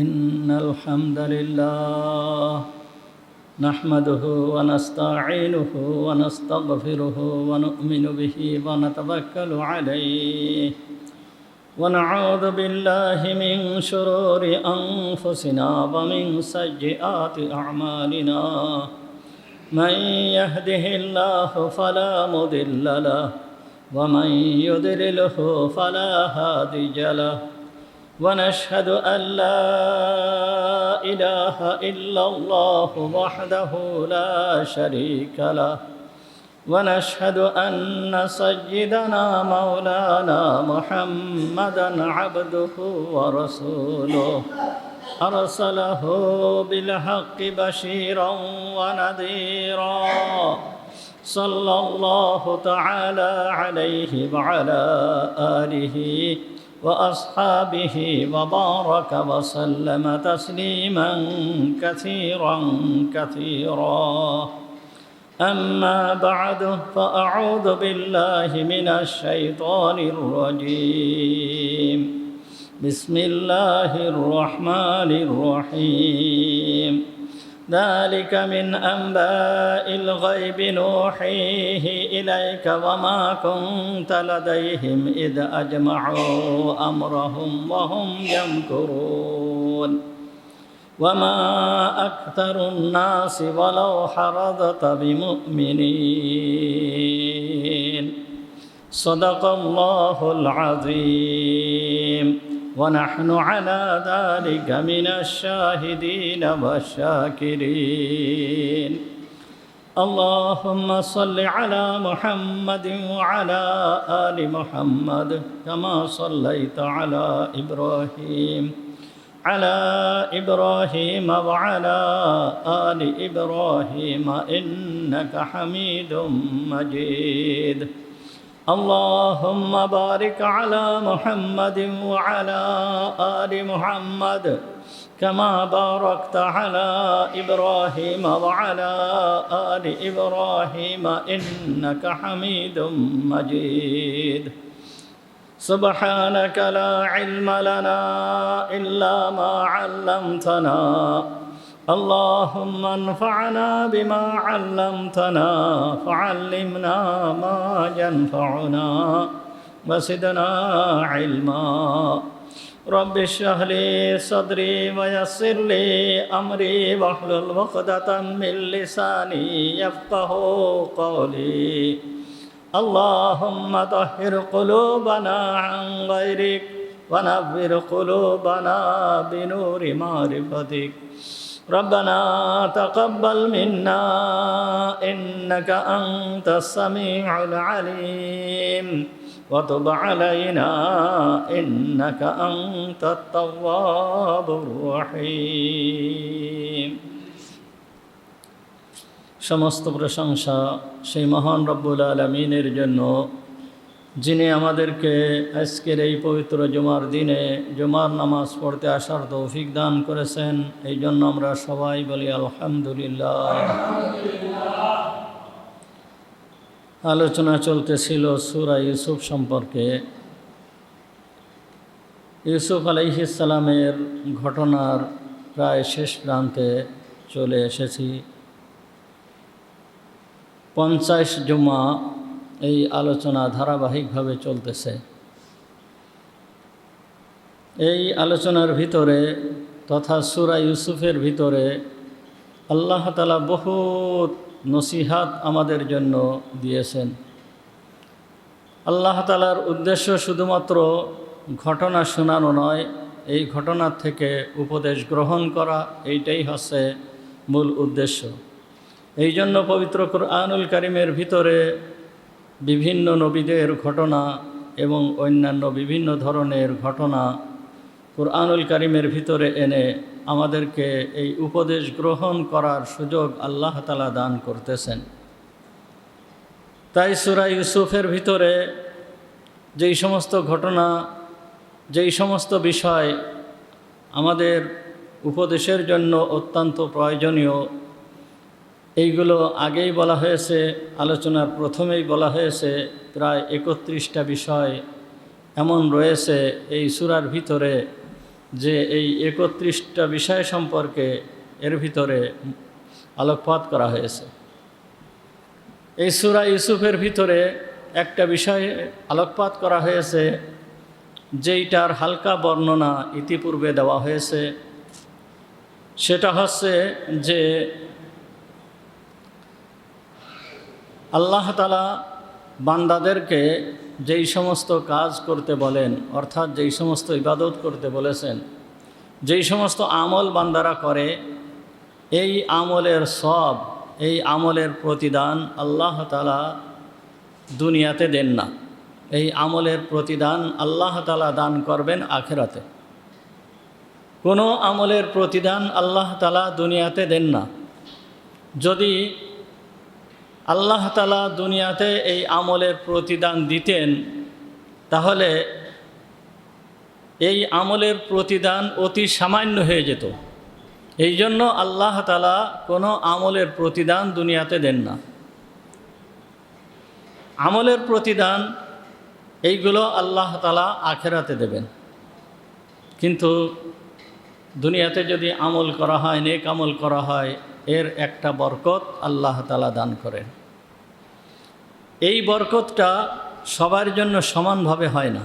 إن الحمد لله نحمده ونستعينه ونستغفره ونؤمن به ونتوكل عليه ونعوذ بالله من شرور أنفسنا ومن سيئات أعمالنا من يهده الله فلا مضل له ومن يضلله فلا هادي له ونشهد أن لا إله إلا الله وحده لا شريك له ونشهد أن سيدنا مولانا محمدًا عبده ورسوله أرسله بالحق بشيرا ونذيرا صلى الله تعالى عليه وعلى آله وأصحابه وبارك وسلم تسليما كثيرا أما بعد فأعوذ بالله من الشيطان الرجيم بسم الله الرحمن الرحيم ذلك من أنباء الغيب نوحيه إليك وما كنت لديهم إذ أجمعوا أمرهم وهم يمكرون وما أكثر الناس ولو حرصت بمؤمنين صدق الله العظيم ونحن على ذلك من الشاهدين والشاكرين اللهم صل على محمد وعلى آل محمد كما صليت على إبراهيم وعلى آل إبراهيم إنك حميد مجيد اللهم بارك على محمد وعلى آل محمد كما باركت على إبراهيم وعلى آل إبراهيم إنك حميد مجيد سبحانك لا علم لنا إلا ما علمتنا اللهم انفعنا بما علمتنا فعلمنا ما ينفعنا وزدنا علما رب اشرح لي صدري ويسر لي أمري واحلل عقدة من لساني يفقهوا قولي اللهم طهر قلوبنا عن غيرك ونور قلوبنا بنور معرفتك ربنا تقبل منا إنك أنت السميع العليم وتب علينا إنك أنت التواب الرحيم সমস্ত প্রশংসা সেই মহান রব্বুল আলামিনের জন্য যিনি আমাদেরকে আজকের এই পবিত্র জুমার দিনে জুমার নামাজ পড়তে আসার তৌফিক দান করেছেন এই জন্য আমরা সবাই বলি আলহামদুলিল্লাহ। আলোচনা চলতেছিল সূরা ইউসুফ সম্পর্কে। ইউসুফ আলাইহিস সালামের ঘটনার প্রায় শেষ প্রান্তে চলে এসেছি। 50 জুমা এই আলোচনা ধারাবাহিকভাবে চলতেছে। এই আলোচনার ভিতরে তথা সূরা ইউসুফের ভিতরে আল্লাহ তাআলা বহুত নসিহাত আমাদের জন্য দিয়েছেন। আল্লাহ তাআলার উদ্দেশ্য শুধুমাত্র ঘটনা শোনানো নয়, এই ঘটনার থেকে উপদেশ গ্রহণ করা, এইটাই হচ্ছে মূল উদ্দেশ্য। এই জন্য পবিত্র কুরআনুল কারীমের ভিতরে বিভিন্ন নবীদের ঘটনা এবং অন্যান্য বিভিন্ন ধরনের ঘটনা কুরআনুল কারীমের ভিতরে এনে আমাদেরকে এই উপদেশ গ্রহণ করার সুযোগ আল্লাহ তাআলা দান করতেছেন। তাই সূরা ইউসুফের ভিতরে যেই সমস্ত ঘটনা, যেই সমস্ত বিষয় আমাদের উপদেশের জন্য অত্যন্ত প্রয়োজনীয়, এইগুলো আগেই বলা হয়েছে, আলোচনার প্রথমেই বলা হয়েছে। প্রায় 31টা বিষয় এমন রয়েছে এই সূরার ভিতরে যে এই 31টা বিষয় সম্পর্কে এর ভিতরে আলোকপাত করা হয়েছে। এই সূরা ইউসুফের ভিতরে একটা বিষয়ে আলোকপাত করা হয়েছে যেইটার হালকা বর্ণনা ইতিপূর্বে দেওয়া হয়েছে, সেটা হচ্ছে যে আল্লাহ তাআলা বান্দাদেরকে যেই সমস্ত কাজ করতে বলেন, অর্থাৎ যেই সমস্ত ইবাদত করতে বলেছেন, যেই সমস্ত আমল বান্দারা করে, এই আমলের সব, এই আমলের প্রতিদান আল্লাহ তাআলা দুনিয়াতে দেন না। এই আমলের প্রতিদান আল্লাহ তাআলা দান করবেন আখিরাতে। কোনো আমলের প্রতিদান আল্লাহ তাআলা দুনিয়াতে দেন না। যদি আল্লাহ তাআলা দুনিয়াতে এই আমলের প্রতিদান দিতেন, তাহলে এই আমলের প্রতিদান অতি সামান্য হয়ে যেত। এই জন্য আল্লাহ তাআলা কোনো আমলের প্রতিদান দুনিয়াতে দেন না। আমলের প্রতিদান এইগুলো আল্লাহ তাআলা আখিরাতে দেবেন। কিন্তু দুনিয়াতে যদি আমল করা হয়, নেক আমল করা হয়, এর একটা বরকত আল্লাহ তাআলা দান করেন। এই বরকতটা সবার জন্য সমানভাবে হয় না।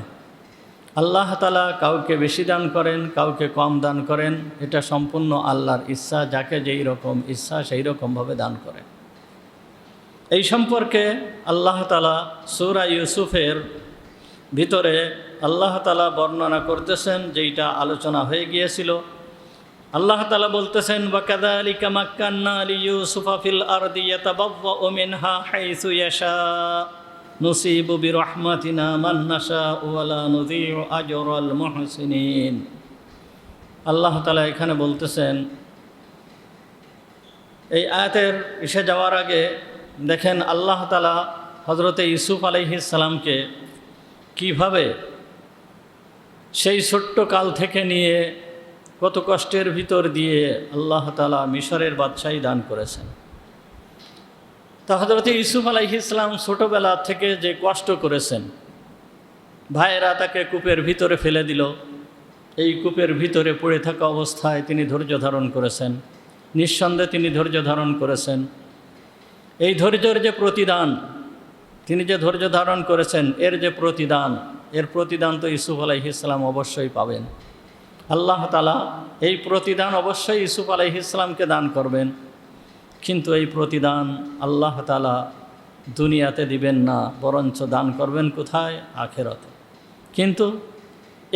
আল্লাহ তাআলা কাউকে বেশি দান করেন, কাউকে কম দান করেন। এটা সম্পূর্ণ আল্লাহর ইচ্ছা, যাকে যেই রকম ইচ্ছা সেই রকমভাবে দান করেন। এই সম্পর্কে আল্লাহ তাআলা সূরা ইউসুফের ভিতরে আল্লাহ তাআলা বর্ণনা করতেছেন, যেইটা আলোচনা হয়ে গিয়েছিল। আল্লাহ তাআলা বলতেছেন, ওয়াকাযালিকা মাক্কান্না লিইউসুফা ফিল আরদি ইয়াতাবাওয়াউ মিনহা হাইসু ইয়াশা নুসিবু বিরহমাতিনা মান নাশাউ ওয়া লা নুযিউ আজরাল মুহসিনিন। আল্লাহ তাআলা এখানে বলতেছেন, এই আয়াতের এসে যাওয়ার আগে দেখেন আল্লাহ তাআলা হযরতে ইউসুফ আলাইহিস সালামকে কিভাবে সেই ছোট্ট কাল থেকে নিয়ে কত কষ্টের ভিতর দিয়ে আল্লাহ তাআলা মিশরের বাদশাহী দান করেছেন। তা হযরত ইউসুফ আলাইহিস সালাম ছোটোবেলা থেকে যে কষ্ট করেছেন, ভাইয়েরা তাকে কূপের ভিতরে ফেলে দিল, এই কূপের ভিতরে পড়ে থাকা অবস্থায় তিনি ধৈর্য ধারণ করেছেন। নিঃসন্দেহে তিনি ধৈর্য ধারণ করেছেন। এই ধৈর্যের যে প্রতিদান, তিনি যে ধৈর্য ধারণ করেছেন, এর যে প্রতিদান, এর প্রতিদান তো ইউসুফ আলাইহিস সালাম অবশ্যই পাবেন। আল্লাহ তাআলা এই প্রতিদান অবশ্যই ইউসুফ আলাইহিস সালামকে দান করবেন। কিন্তু এই প্রতিদান আল্লাহ তাআলা দুনিয়াতে দিবেন না, বরঞ্চ দান করবেন কোথায়? আখিরাতে। কিন্তু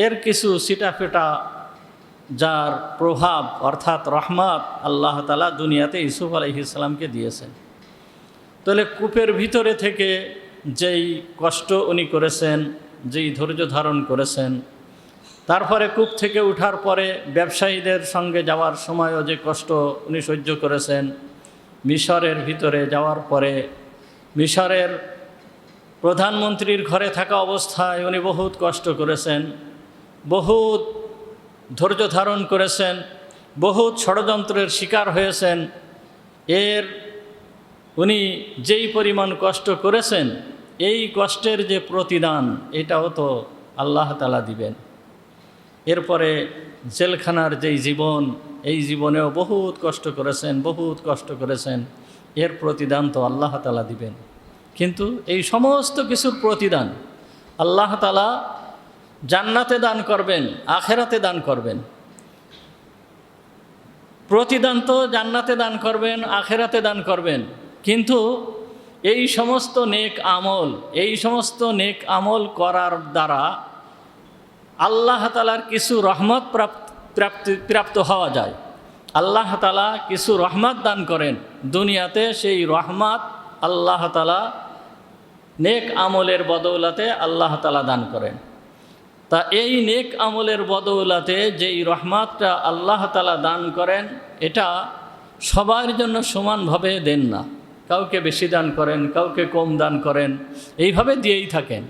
এর কিছু সিটাফেটা যার প্রভাব অর্থাৎ রহমত আল্লাহ তাআলা দুনিয়াতে ইউসুফ আলাইহিস সালামকে দিয়েছেন। তাহলে কূপের ভিতরে থেকে যেই কষ্ট উনি করেছেন, যেই ধৈর্য ধারণ করেছেন, তারপরে কূপ থেকে ওঠার পরে ব্যবসায়ীদের সঙ্গে যাওয়ার সময়ও যে কষ্ট উনি সহ্য করেছেন, মিশরের ভিতরে যাওয়ার পরে মিশরের প্রধানমন্ত্রীর ঘরে থাকা অবস্থায় উনি বহুত কষ্ট করেছেন, বহুত ধৈর্য ধারণ করেছেন, বহুত ষড়যন্ত্রের শিকার হয়েছেন। এর উনি যেই পরিমাণ কষ্ট করেছেন, এই কষ্টের যে প্রতিদান, এটাও তো আল্লাহ তাআলা দিবেন। এরপরে জেলখানার যেই জীবন, এই জীবনেও বহুত কষ্ট করেছেন, বহুত কষ্ট করেছেন, এর প্রতিদান তো আল্লাহ তাআলা দিবেন। কিন্তু এই সমস্ত কিছুর প্রতিদান আল্লাহ তাআলা জান্নাতে দান করবেন, আখিরাতে দান করবেন। প্রতিদান তো জান্নাতে দান করবেন, আখিরাতে দান করবেন। কিন্তু এই সমস্ত নেক আমল, এই সমস্ত নেক আমল করার দ্বারা আল্লাহ তাআলার কিছু রহমত প্রাপ্ত হওয়া যায়। আল্লাহ তাআলা কিছু রহমত দান করেন দুনিয়াতে, সেই রহমত আল্লাহ তাআলা নেক আমলের বদৌলতে আল্লাহ তাআলা দান করেন। তা এই নেক আমলের বদৌলতে যেই রহমতটা আল্লাহ তাআলা দান করেন, এটা সবার জন্য সমানভাবে দেন না। কাউকে বেশি দান করেন, কাউকে কম দান করেন, এইভাবে দিয়েই থাকেন।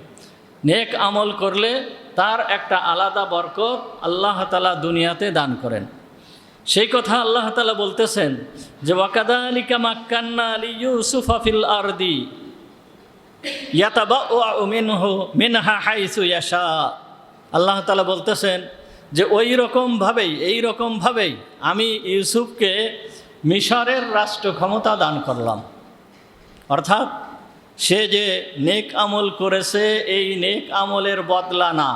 নেক আমল করলে তার একটা আলাদা বরকত আল্লাহ তাআলা দুনিয়াতে দান করেন। সেই কথা আল্লাহ তাআলা বলতেছেন যে ওয়াকাযালিকা মাক্কান্না লিইউসুফা ফিল আরদি ইয়াতাবাওয়াউ মিনহা হাইসু ইয়াশা। আল্লাহ তাআলা বলতেছেন যে এই রকমভাবেই আমি ইউসুফকে মিশরের রাষ্ট্র ক্ষমতা দান করলাম। অর্থাৎ সে যে নেক আমল করেছে এই নেক আমলের বদলা না,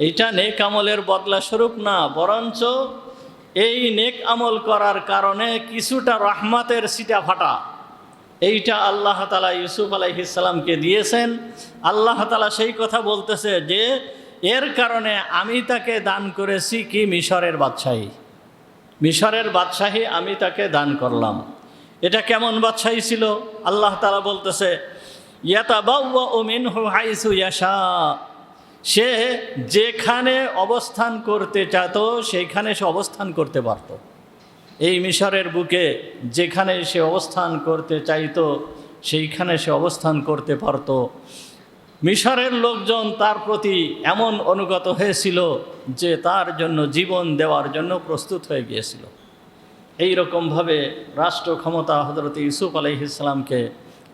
এইটা নেক আমলের বদলা স্বরূপ না, বরঞ্চ এই নেক আমল করার কারণে কিছুটা রহমতের ছিটা ফাটা এইটা আল্লাহ তাআলা ইউসুফ আলাইহিস সালামকে দিয়েছেন। আল্লাহ তাআলা সেই কথা বলতেছে যে এর কারণে আমি তাকে দান করেছি কি মিশরের বাদশাহী আমি তাকে দান করলাম। এটা কেমন বাদশাহী ছিল? আল্লাহ তাআলা বলতেছে ইয়াতাবাওয়াউ মিনহু হাইসু ইয়াশা, সে যেখানে অবস্থান করতে চাইতো সেইখানে সে অবস্থান করতে পারত। এই মিশরের বুকে যেখানে সে অবস্থান করতে চাইতো সেইখানে সে অবস্থান করতে পারত। মিশরের লোকজন তার প্রতি এমন অনুগত হয়েছিল যে তার জন্য জীবন দেওয়ার জন্য প্রস্তুত হয়ে গিয়েছিল। এই রকমভাবে রাষ্ট্র ক্ষমতা হযরত ইউসুফ আলাইহিস সালামকে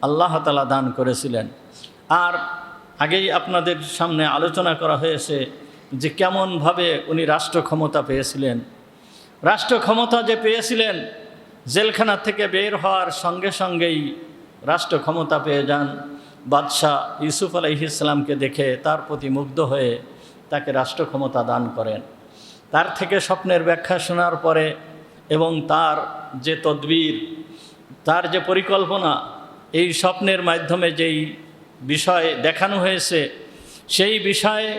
আল্লাহ তাআলা দান করেছিলেন। আর আগেই আপনাদের সামনে আলোচনা করা হয়েছে যে কেমনভাবে উনি রাষ্ট্র ক্ষমতা পেয়েছিলেন। রাষ্ট্র ক্ষমতা যে পেয়েছিলেন, জেলখানা থেকে বের হওয়ার সঙ্গে সঙ্গেই রাষ্ট্র ক্ষমতা পেয়ে যান। বাদশাহ ইউসুফ আলাইহিস সালামকে দেখে তার প্রতি মুগ্ধ হয়ে তাকে রাষ্ট্র ক্ষমতা দান করেন। তার থেকে স্বপ্নের ব্যাখ্যা শোনার পরে এবং তার যে তদবির, তার যে পরিকল্পনা, এই স্বপ্নের মাধ্যমে যেই বিষয় দেখানো হয়েছে সেই বিষয়ে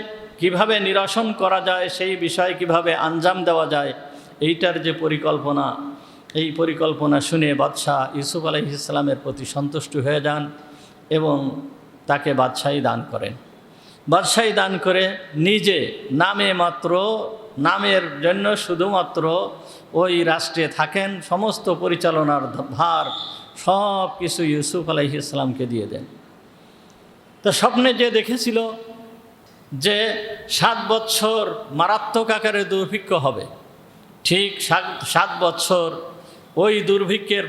কিভাবে নিরসন করা যায়, সেই বিষয়ে কিভাবে আঞ্জাম দেওয়া যায়, এইটার যে পরিকল্পনা, এই পরিকল্পনা শুনে বাদশাহ ইউসুফ আলাইহিস সালামের প্রতি সন্তুষ্ট হয়ে যান এবং তাকে বাদশাহী দান করেন। বাদশাহী দান করে নিজে নামের জন্য শুধুমাত্র ওই রাষ্ট্রে থাকেন, সমস্ত পরিচালনার ভার সব কিছু ইউসুফ আলাইহিস সালামকে দিয়ে দেন। তো স্বপ্নে যে দেখেছিল যে 7 বছর মারাত্মক আকারে দুর্ভিক্ষ হবে, ঠিক 7 বছর ওই দুর্ভিক্ষের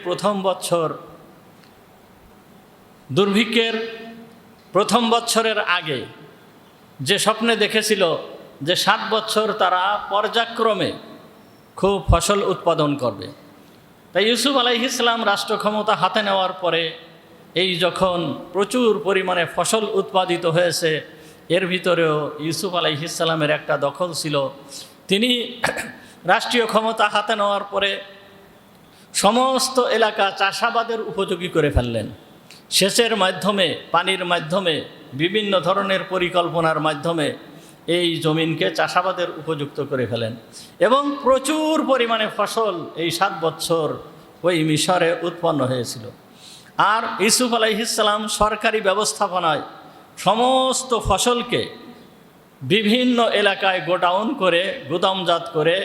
প্রথম বছরের আগে যে স্বপ্নে দেখেছিল যে 7 বছর তারা পর্যায়ক্রমে খুব ফসল উৎপাদন করবে। তাই ইউসুফ আলাইহিস সালাম রাষ্ট্র ক্ষমতা হাতে নেওয়ার পরে এই যখন প্রচুর পরিমাণে ফসল উৎপাদিত হয়েছে, এর ভিতরেও ইউসুফ আলাইহিস সালামের একটা দখল ছিল। তিনি রাষ্ট্রীয় ক্ষমতা হাতে নেওয়ার পরে সমস্ত এলাকা চাষাবাদের উপযোগী করে ফেললেন। সেচের মাধ্যমে, পানির মাধ্যমে, বিভিন্ন ধরনের পরিকল্পনার মাধ্যমে এই জমিনকে চাষাবাদের উপযুক্ত করে ফেলেন এবং প্রচুর পরিমাণে ফসল এই 7 বছর ওই মিশরে উৎপন্ন হয়েছিল। আর ইউসুফ আলাইহিস সালাম সরকারি ব্যবস্থাপনায় সমস্ত ফসলকে বিভিন্ন এলাকায় গোডাউন করে, গুদামজাত করে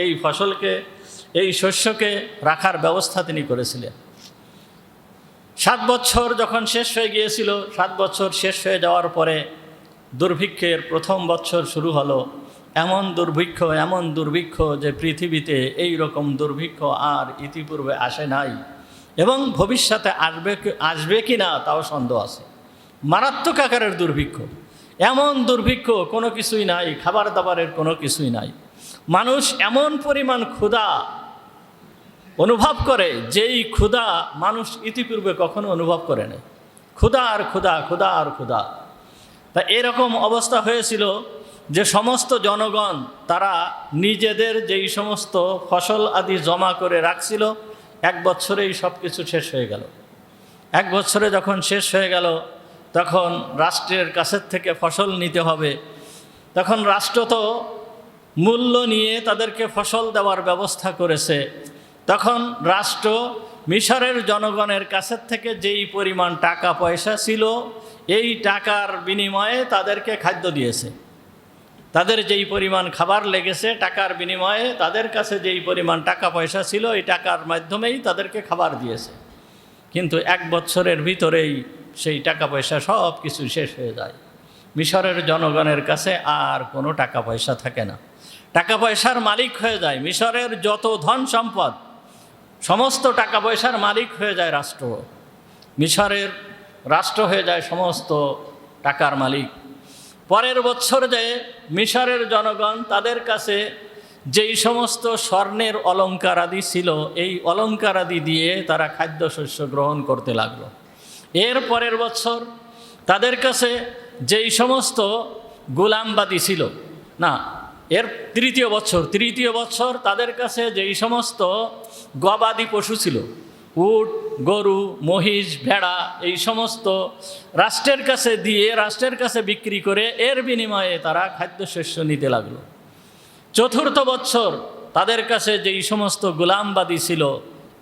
এই ফসলকে, এই শস্যকে রাখার ব্যবস্থা তিনি করেছিলেন। 7 বছর যখন শেষ হয়ে গিয়েছিল, 7 বছর শেষ হয়ে যাওয়ার পরে দুর্ভিক্ষের প্রথম বছর শুরু হলো। এমন দুর্ভিক্ষ যে পৃথিবীতে এই রকম দুর্ভিক্ষ আর ইতিপূর্বে আসে নাই এবং ভবিষ্যতে আসবে কি না তাও সন্দেহ আছে। মারাত্মক আকারের দুর্ভিক্ষ, এমন দুর্ভিক্ষ কোনো কিছুই নাই, খাবার দাবারের কোনো কিছুই নাই। মানুষ এমন পরিমাণ ক্ষুধা অনুভব করে যেই ক্ষুধা মানুষ ইতিপূর্বে কখনো অনুভব করে নাই। ক্ষুধা আর ক্ষুধা। তা এরকম অবস্থা হয়েছিল যে সমস্ত জনগণ তারা নিজেদের যেই সমস্ত ফসল আদি জমা করে রাখছিল, 1 বছরেই সব কিছু শেষ হয়ে গেল। 1 বছরে যখন শেষ হয়ে গেল তখন রাষ্ট্রের কাছের থেকে ফসল নিতে হবে। তখন রাষ্ট্র তো মূল্য নিয়ে তাদেরকে ফসল দেওয়ার ব্যবস্থা করেছে। তখন রাষ্ট্র মিশরের জনগণের কাছের থেকে যেই পরিমাণ টাকা পয়সা ছিল, এই টাকার বিনিময়ে তাদেরকে খাদ্য দিয়েছে। তাদের যেই পরিমাণ খাবার লেগেছে, টাকার বিনিময়ে তাদের কাছে যেই পরিমাণ টাকা পয়সা ছিল, এই টাকার মাধ্যমেই তাদেরকে খাবার দিয়েছে। কিন্তু 1 বছরের ভিতরেই সেই টাকা পয়সা সব কিছু শেষ হয়ে যায়। মিশরের জনগণের কাছে আর কোনো টাকা পয়সা থাকে না, টাকা পয়সার মালিক হয়ে যায় মিশরের যত ধন সম্পদ, সমস্ত টাকা পয়সার মালিক হয়ে যায় রাষ্ট্র। মিশরের রাষ্ট্র হয়ে যায় সমস্ত টাকার মালিক। পরের বছর যে মিশরের জনগণ তাদের কাছে যেই সমস্ত স্বর্ণের অলঙ্কারাদি ছিল, এই অলঙ্কারাদি দিয়ে তারা খাদ্যশস্য গ্রহণ করতে লাগলো। এর পরের বছর তাদের কাছে যেই সমস্ত গোলামবাদী ছিল, না, এর তৃতীয় বছর তাদের কাছে যেই সমস্ত গবাদি পশু ছিল, উট, গরু, মহিষ, ভেড়া, এই সমস্ত রাষ্ট্রের কাছে দিয়ে রাষ্ট্রের কাছে বিক্রি করে এর বিনিময়ে তারা খাদ্যশস্য নিতে লাগলো। চতুর্থ বছর তাদের কাছে যেই সমস্ত গোলামবাদী ছিল,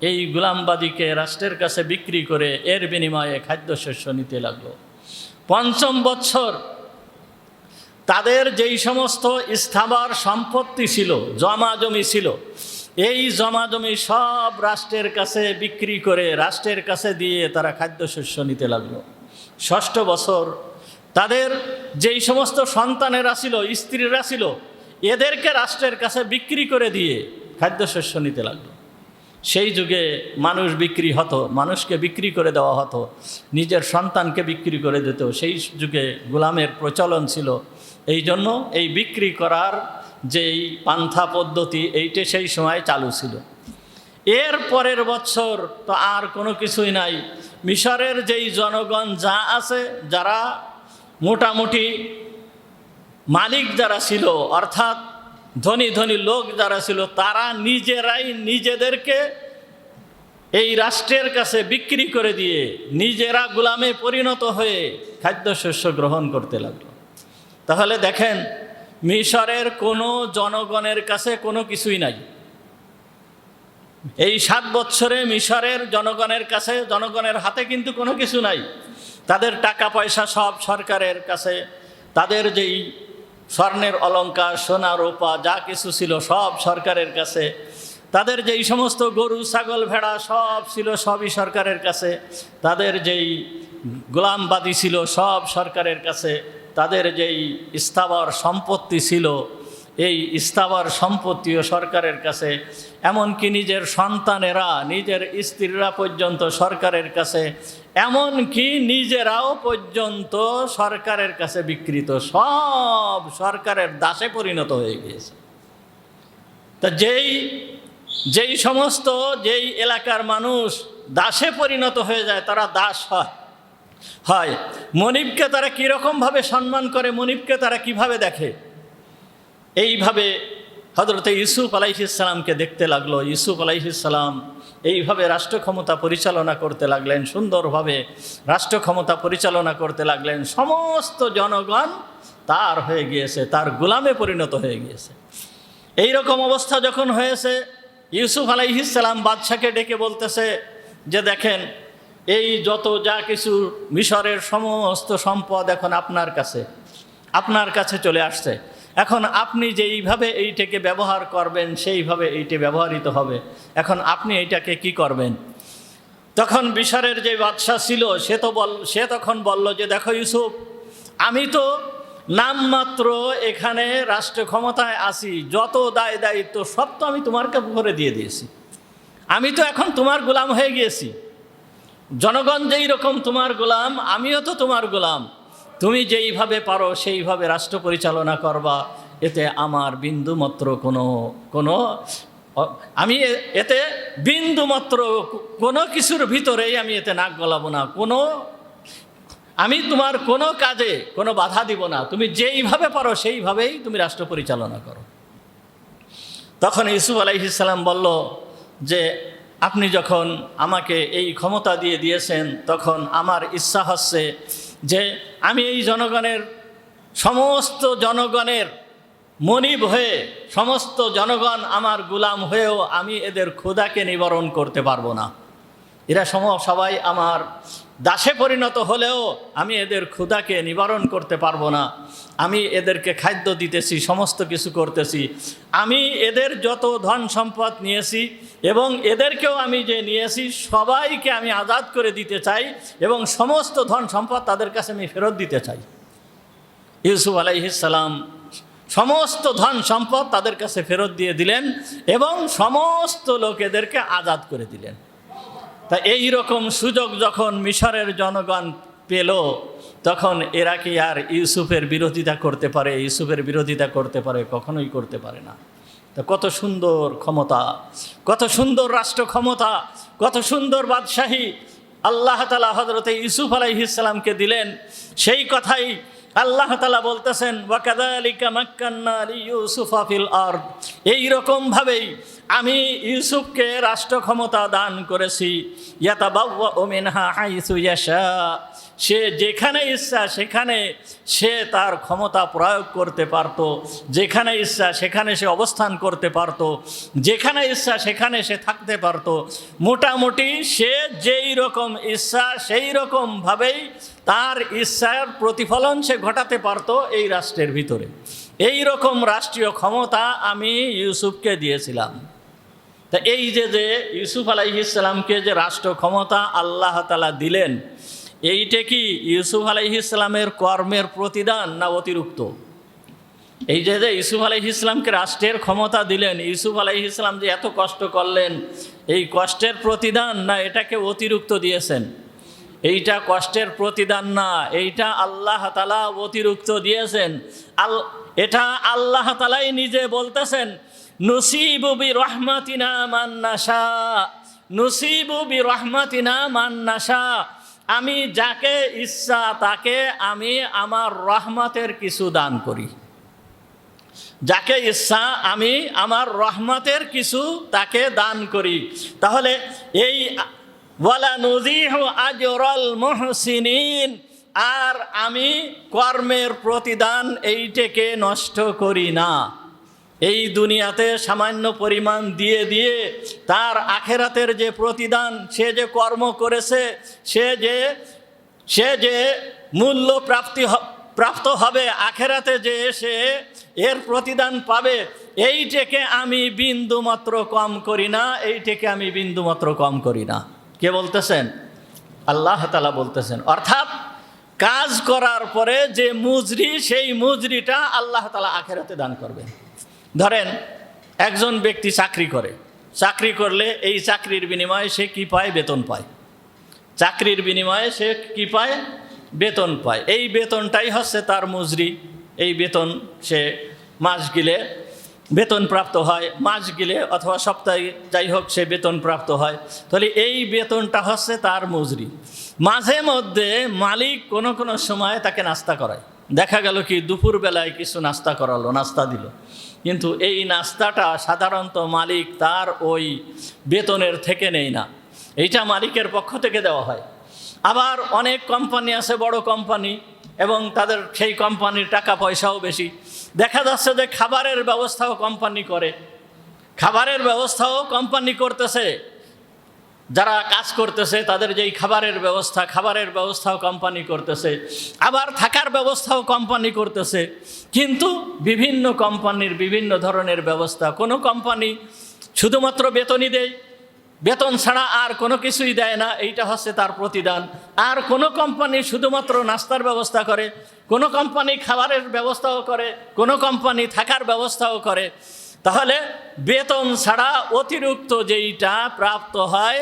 এই গোলামবাদীকে রাষ্ট্রের কাছে বিক্রি করে এর বিনিময়ে খাদ্যশস্য নিতে লাগলো। পঞ্চম বছর তাদের যেই সমস্ত স্থাবর সম্পত্তি ছিল, জমাজমি ছিল, এই জমাজমি সব রাষ্ট্রের কাছে বিক্রি করে রাষ্ট্রের কাছে দিয়ে তারা খাদ্যশস্য নিতে লাগলো। ষষ্ঠ বছর তাদের যেই সমস্ত সন্তানেরা ছিল, স্ত্রীরা ছিল, এদেরকে রাষ্ট্রের কাছে বিক্রি করে দিয়ে খাদ্যশস্য নিতে লাগলো। সেই যুগে মানুষ বিক্রি হতো, মানুষকে বিক্রি করে দেওয়া হতো, নিজের সন্তানকে বিক্রি করে দিত। সেই যুগে গোলামের প্রচলন ছিল। এই জন্য এই বিক্রি করার যেই পান্থা পদ্ধতি, এইটা সেই সময় চালু ছিল। এর পরের বছর তো আর কোনো কিছুই নাই। মিশরের যেই জনগণ যা আছে, যারা মোটামুটি মালিক যারা ছিল, অর্থাৎ ধনী ধনী লোক যারা ছিল, তারা নিজেরাই নিজেদেরকে এই রাষ্ট্রের কাছে বিক্রি করে দিয়ে নিজেরা গোলামে পরিণত হয়ে খাদ্যশস্য গ্রহণ করতে লাগলো। তাহলে দেখেন, মিশরের কোনো জনগণের কাছে কোনো কিছুই নাই। এই 7 বছরে মিশরের জনগণের কাছে, জনগণের হাতে কিন্তু কোনো কিছু নাই। তাদের টাকা পয়সা সব সরকারের কাছে, তাদের যেই স্বর্ণের অলঙ্কার, সোনা রূপা যা কিছু ছিল সব সরকারের কাছে, তাদের যেই সমস্ত গরু, ছাগল, ভেড়া সব ছিল সবই সরকারের কাছে, তাদের যেই গোলামবাদী ছিল সব সরকারের কাছে, তাদের যেই স্থাবর সম্পত্তি ছিল এই স্থাবর সম্পত্তিও সরকারের কাছে, এমনকি নিজের সন্তানেরা, নিজের স্ত্রীরা পর্যন্ত সরকারের কাছে, এমনকি নিজেরাও পর্যন্ত সরকারের কাছে বিক্রিত, সব সরকারের দাসে পরিণত হয়ে গিয়েছে। তা যেই সমস্ত যেই এলাকার মানুষ দাসে পরিণত হয়ে যায়, তারা দাস হয়। মনিবকে তারা কীরকমভাবে সম্মান করে, মনিবকে তারা কিভাবে দেখে, এইভাবে হযরত ইউসুফ আলাইহিস সালামকে দেখতে লাগলো। ইউসুফ আলাইহিস সালাম এইভাবে রাষ্ট্র ক্ষমতা পরিচালনা করতে লাগলেন, সুন্দরভাবে রাষ্ট্র ক্ষমতা পরিচালনা করতে লাগলেন। সমস্ত জনগণ তার হয়ে গিয়েছে, তার গোলামে পরিণত হয়ে গিয়েছে। এই রকম অবস্থা যখন হয়েছে, ইউসুফ আলাইহিস সালাম বাদশাকে ডেকে বলতেছে যে দেখেন, এই যত যা কিছু মিশরের সমস্ত সম্পদ এখন আপনার কাছে চলে আসছে। এখন আপনি যেইভাবে এইটাকে ব্যবহার করবেন সেইভাবে এইটা ব্যবহৃত হবে। এখন আপনি এইটাকে কি করবেন? তখন মিশরের যে বাদশা ছিল সে তখন বলল যে দেখো ইউসুফ, আমি তো নামমাত্র এখানে রাষ্ট্র ক্ষমতায় আছি, যত দায় দায়িত্ব সব তো আমি তোমাকে ভরে দিয়ে দিয়েছি। আমি তো এখন তোমার গোলাম হয়ে গিয়েছি। জনগণ যেই রকম তোমার গোলাম, আমিও তো তোমার গোলাম। তুমি যেইভাবে পারো সেইভাবে রাষ্ট্র পরিচালনা করবা। এতে আমার বিন্দুমাত্র আমি এতে বিন্দুমাত্র কোনো কিছুর ভিতরেই আমি এতে নাক গলাবো না, আমি তোমার কোনো কাজে কোনো বাধা দিব না। তুমি যেইভাবে পারো সেইভাবেই তুমি রাষ্ট্র পরিচালনা করো। তখন ইউসুফ আলাইহিস সালাম বলল যে আপনি যখন আমাকে এই ক্ষমতা দিয়েছেন, তখন আমার ইচ্ছা হচ্ছে যে আমি এই সমস্ত জনগণের মনিব হয়ে, সমস্ত জনগণ আমার গোলাম হয়েও আমি এদের ক্ষুধাকে নিবারণ করতে পারবো না। এরা সবাই আমার দাসে পরিণত হলেও আমি এদের ক্ষুধাকে নিবারণ করতে পারবো না। আমি এদেরকে খাদ্য দিতেছি, সমস্ত কিছু করতেছি। আমি এদের যত ধন সম্পদ নিয়েছি এবং এদেরকেও আমি যে নিয়েছি সবাইকে আমি আজাদ করে দিতে চাই এবং সমস্ত ধন সম্পদ তাদের কাছে আমি ফেরত দিতে চাই। ইউসুফ আলাইহিস সালাম সমস্ত ধন সম্পদ তাদের কাছে ফেরত দিয়ে দিলেন এবং সমস্ত লোকেদেরকে আজাদ করে দিলেন। তা এই রকম সুযোগ যখন মিশরের জনগণ পেল, তখন এরা কি আর ইউসুফের বিরোধিতা করতে পারে? ইউসুফের বিরোধিতা করতে পারে? কখনোই করতে পারে না। তো কত সুন্দর ক্ষমতা, কত সুন্দর রাষ্ট্র ক্ষমতা, কত সুন্দর বাদশাহী আল্লাহ তাআলা হযরতে ইউসুফ আলাইহিস সালামকে দিলেন। সেই কথাই আল্লাহ তাআলা বলতেছেন, ওয়াকাযালিকা মাক্কান্না লিইউসুফা ফিল আরদ, এইরকমভাবেই আমি ইউসুফকে রাষ্ট্র ক্ষমতা দান করেছি। ইয়াতাবাওয়াউ মিনহা হাইসু ইয়াশা, সে যেখানে ইচ্ছা সেখানে সে তার ক্ষমতা প্রয়োগ করতে পারত, যেখানে ইচ্ছা সেখানে সে অবস্থান করতে পারত, যেখানে ইচ্ছা সেখানে সে থাকতে পারত। মোটামুটি সে যেই রকম ইচ্ছা সেই রকমভাবেই তার ইচ্ছার প্রতিফলন সে ঘটাতে পারত এই রাষ্ট্রের ভিতরে। এই রকম রাষ্ট্রীয় ক্ষমতা আমি ইউসুফকে দিয়েছিলাম। তা এই যে ইউসুফ আলাইহিস সালামকে যে রাষ্ট্র ক্ষমতা আল্লাহ তাআলা দিলেন, এইটা কি ইউসুফ আলাইহিস সালামের কর্মের প্রতিদান না অতিরিক্ত? এই যে ইউসুফ আলাইহিস সালামকে রাষ্ট্রের ক্ষমতা দিলেন, ইউসুফ আলাইহিস সালাম যে এত কষ্ট করলেন, এই কষ্টের প্রতিদান না এটাকে অতিরিক্ত দিয়েছেন? এইটা কষ্টের প্রতিদান না, এইটা আল্লাহ তাআলা অতিরিক্ত দিয়েছেন। এটা আল্লাহ তাআলাই নিজে বলতেছেন, নুসিবু বিরহমাতিনা মান নাশা, নুসিবু বিরহমাতিনা মান নাশা, আমি যাকে ইচ্ছা তাকে আমি আমার রহমতের কিছু দান করি। যাকে ইচ্ছা আমি আমার রহমতের কিছু তাকে দান করি। তাহলে এই ওয়ালা নুযিহু আজরাল মুহসিনিন, আর আমি কর্মের প্রতিদান এইটাকে নষ্ট করি না। এই দুনিয়াতে সামান্য পরিমাণ দিয়ে দিয়ে তার আখেরাতের যে প্রতিদান, সে যে কর্ম করেছে, সে যে মূল্য প্রাপ্ত হবে আখেরাতে, যে সে এর প্রতিদান পাবে, এইটাকে আমি বিন্দুমাত্র কম করি না, এইটাকে আমি বিন্দুমাত্র কম করি না। কে বলতেছেন? আল্লাহ তাআলা বলতেছেন। অর্থাৎ কাজ করার পরে যে মুজরি, সেই মুজরিটা আল্লাহ তাআলা আখেরাতে দান করবেন। ধরেন একজন ব্যক্তি চাকরি করে, চাকরি করলে এই চাকরির বিনিময়ে সে কি পায়? বেতন পায়। চাকরির বিনিময়ে সে কি পায়? বেতন পায়। এই বেতনটাই হচ্ছে তার মজুরি। এই বেতন সে মাস গেলে বেতন প্রাপ্ত হয়, মাস গেলে অথবা সপ্তাহে যাই হোক সে বেতন প্রাপ্ত হয়। তাহলে এই বেতনটা হচ্ছে তার মজুরি। মাঝে মধ্যে মালিক কোনো কোনো সময় তাকে নাস্তা করায়। দেখা গেল কি দুপুরবেলায় কিছু নাস্তা করালো, নাস্তা দিল, কিন্তু এই নাস্তাটা সাধারণত মালিক তার ওই বেতনের থেকে নেয় না, এইটা মালিকের পক্ষ থেকে দেওয়া হয়। আবার অনেক কোম্পানি আছে, বড় কোম্পানি, এবং তাদের সেই কোম্পানির টাকা পয়সাও বেশি। দেখা যাচ্ছে যে খাবারের ব্যবস্থাও কোম্পানি করে, খাবারের ব্যবস্থাও কোম্পানি করতেছে। যারা কাজ করতেছে তাদের যেই খাবারের ব্যবস্থাও কোম্পানি করতেছে, আবার থাকার ব্যবস্থাও কোম্পানি করতেছে। কিন্তু বিভিন্ন কোম্পানির বিভিন্ন ধরনের ব্যবস্থা। কোনো কোম্পানি শুধুমাত্র বেতনই দেয়, বেতন ছাড়া আর কোনো কিছুই দেয় না, এইটা হচ্ছে তার প্রতিদান। আর কোনো কোম্পানি শুধুমাত্র নাস্তার ব্যবস্থা করে, কোনো কোম্পানি খাবারের ব্যবস্থাও করে, কোনো কোম্পানি থাকার ব্যবস্থাও করে। তাহলে বেতন ছাড়া অতিরিক্ত যেইটা প্রাপ্ত হয়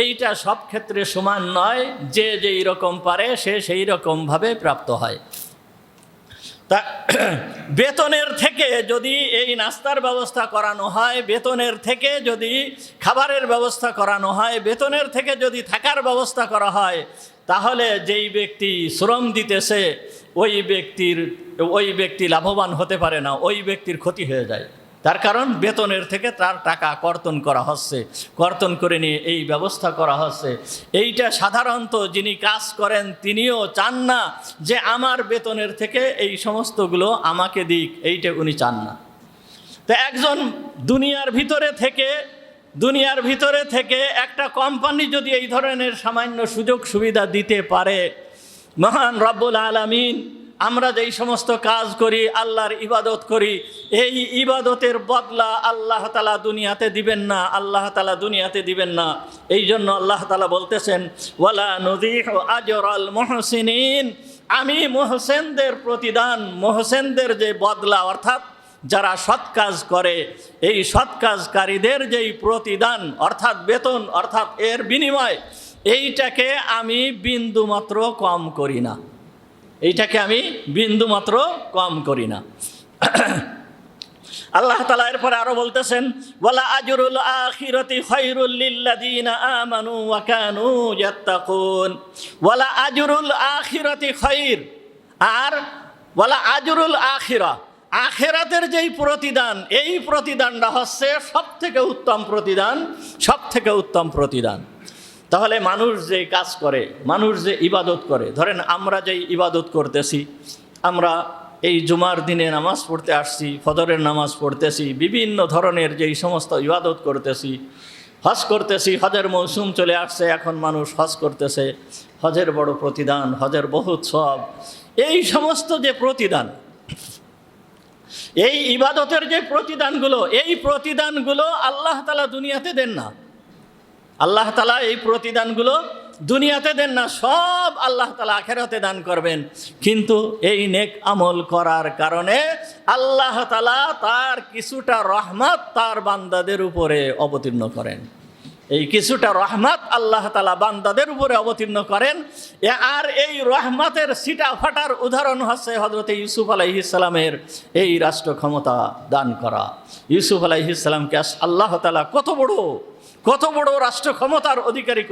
এইটা সব ক্ষেত্রে সমান নয়, যে যেই রকম পারে সে সেই রকমভাবে প্রাপ্ত হয়। তা বেতনের থেকে যদি এই নাস্তার ব্যবস্থা করানো হয়, বেতনের থেকে যদি খাবারের ব্যবস্থা করানো হয়, বেতনের থেকে যদি থাকার ব্যবস্থা করা হয়, তাহলে যেই ব্যক্তি শ্রম দিতেছে ওই ব্যক্তি লাভবান হতে পারে না, ওই ব্যক্তির ক্ষতি হয়ে যায়। তার কারণ বেতনের থেকে তার টাকা কর্তন করা হচ্ছে, কর্তন করে নিয়ে এই ব্যবস্থা করা হচ্ছে। এইটা সাধারণত যিনি কাজ করেন তিনিও চান না যে আমার বেতনের থেকে এই সমস্তগুলো আমাকে দিক, এইটা উনি চান না। তো একজন দুনিয়ার ভিতরে থেকে একটা কোম্পানি যদি এই ধরনের সামান্য সুযোগ সুবিধা দিতে পারে, মহান রব্বুল আলামিন আমরা যেই সমস্ত কাজ করি, আল্লাহর ইবাদত করি, এই ইবাদতের বদলা আল্লাহ তাআলা দুনিয়াতে দিবেন না, আল্লাহ তাআলা দুনিয়াতে দিবেন না। এই জন্য আল্লাহ তাআলা বলতেছেন, ওয়ালা নুযিহু আজরাল মুহসিনিন, আমি মুহসিনদের প্রতিদান, মুহসিনদের যে বদলা, অর্থাৎ যারা সৎ কাজ করে এই সৎ কাজকারীদের যেই প্রতিদান অর্থাৎ বেতন, অর্থাৎ এর বিনিময়, এইটাকে আমি বিন্দুমাত্র কম করি না। এইটাকে আমি বিন্দুমাত্র কম করি না। আল্লাহ তাআলা এরপরে আরো বলতেছেন, ওয়ালা আজরুল আখিরাতি খায়রুল লিল্লাযিনা আমানু ওয়া কানু ইয়াত্তাকুন। ওয়ালা আজরুল আখিরাতি খায়র, আর ওয়ালা আজরুল আখিরা, আখিরাতের যেই প্রতিদান, এই প্রতিদানটা হচ্ছে সবথেকে উত্তম প্রতিদান, সবথেকে উত্তম প্রতিদান। তাহলে মানুষ যে কাজ করে, মানুষ যে ইবাদত করে, ধরেন আমরা যেই ইবাদত করতেছি, আমরা এই জুমার দিনে নামাজ পড়তে আসছি, ফজরের নামাজ পড়তেছি, বিভিন্ন ধরনের যেই সমস্ত ইবাদত করতেছি, হজ করতেছি, হজের মৌসুম চলে আসছে, এখন মানুষ হজ করতেছে, হজের বড় প্রতিদান, হজের বহুত সব, এই সমস্ত যে প্রতিদান, এই ইবাদতের যে প্রতিদানগুলো, এই প্রতিদানগুলো আল্লাহ তাআলা দুনিয়াতে দেন না। আল্লাহ তাআলা এই প্রতিদানগুলো দুনিয়াতে দেন না, সব আল্লাহ তাআলা আখিরাতে দান করবেন। কিন্তু এই নেক আমল করার কারণে আল্লাহ তাআলা তার কিছুটা রহমত তার বান্দাদের উপরে অবতীর্ণ করেন। এই কিছুটা রহমত আল্লাহ তাআলা বান্দাদের উপরে অবতীর্ণ করেন। আর এই রহমতের সিটা ফাটার উদাহরণ হচ্ছে হযরত ইউসুফ আলাইহিস সালামের এই রাষ্ট্র ক্ষমতা দান করা। ইউসুফ আলাইহিস সালামকে আল্লাহ তাআলা কত বড় রাষ্ট্র ক্ষমতার অধিকারী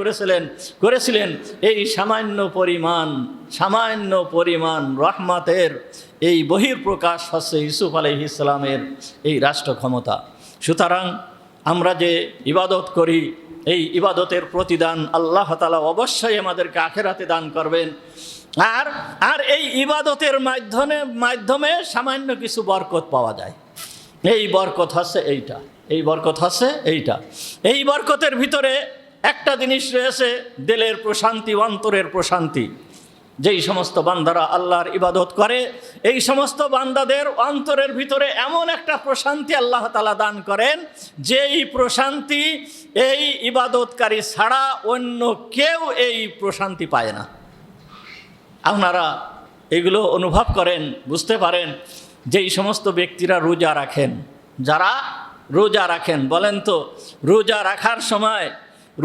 করেছিলেন। এই সামান্য পরিমাণ রহমতের এই বহির্প্রকাশ হচ্ছে ইউসুফ আলাইহিস সালামের এই রাষ্ট্র ক্ষমতা। সুতরাং আমরা যে ইবাদত করি, এই ইবাদতের প্রতিদান আল্লাহ তাআলা অবশ্যই আমাদেরকে আখিরাতে দান করবেন। আর এই ইবাদতের মাধ্যমে সামান্য কিছু বরকত পাওয়া যায়। এই বরকত হচ্ছে এইটা, এই বরকত হচ্ছে এইটা। এই বরকতের ভিতরে একটা জিনিস রয়েছে, দিলের প্রশান্তি, অন্তরের প্রশান্তি। যেই সমস্ত বান্দারা আল্লাহর ইবাদত করে, এই সমস্ত বান্দাদের অন্তরের ভিতরে এমন একটা প্রশান্তি আল্লাহ তাআলা দান করেন, যেই প্রশান্তি এই ইবাদতকারী ছাড়া অন্য কেউ এই প্রশান্তি পায় না। আপনারা এগুলো অনুভব করেন, বুঝতে পারেন। যেই সমস্ত ব্যক্তিরা রোজা রাখেন, যারা রোজা রাখেন, বলেন তো রোজা রাখার সময়,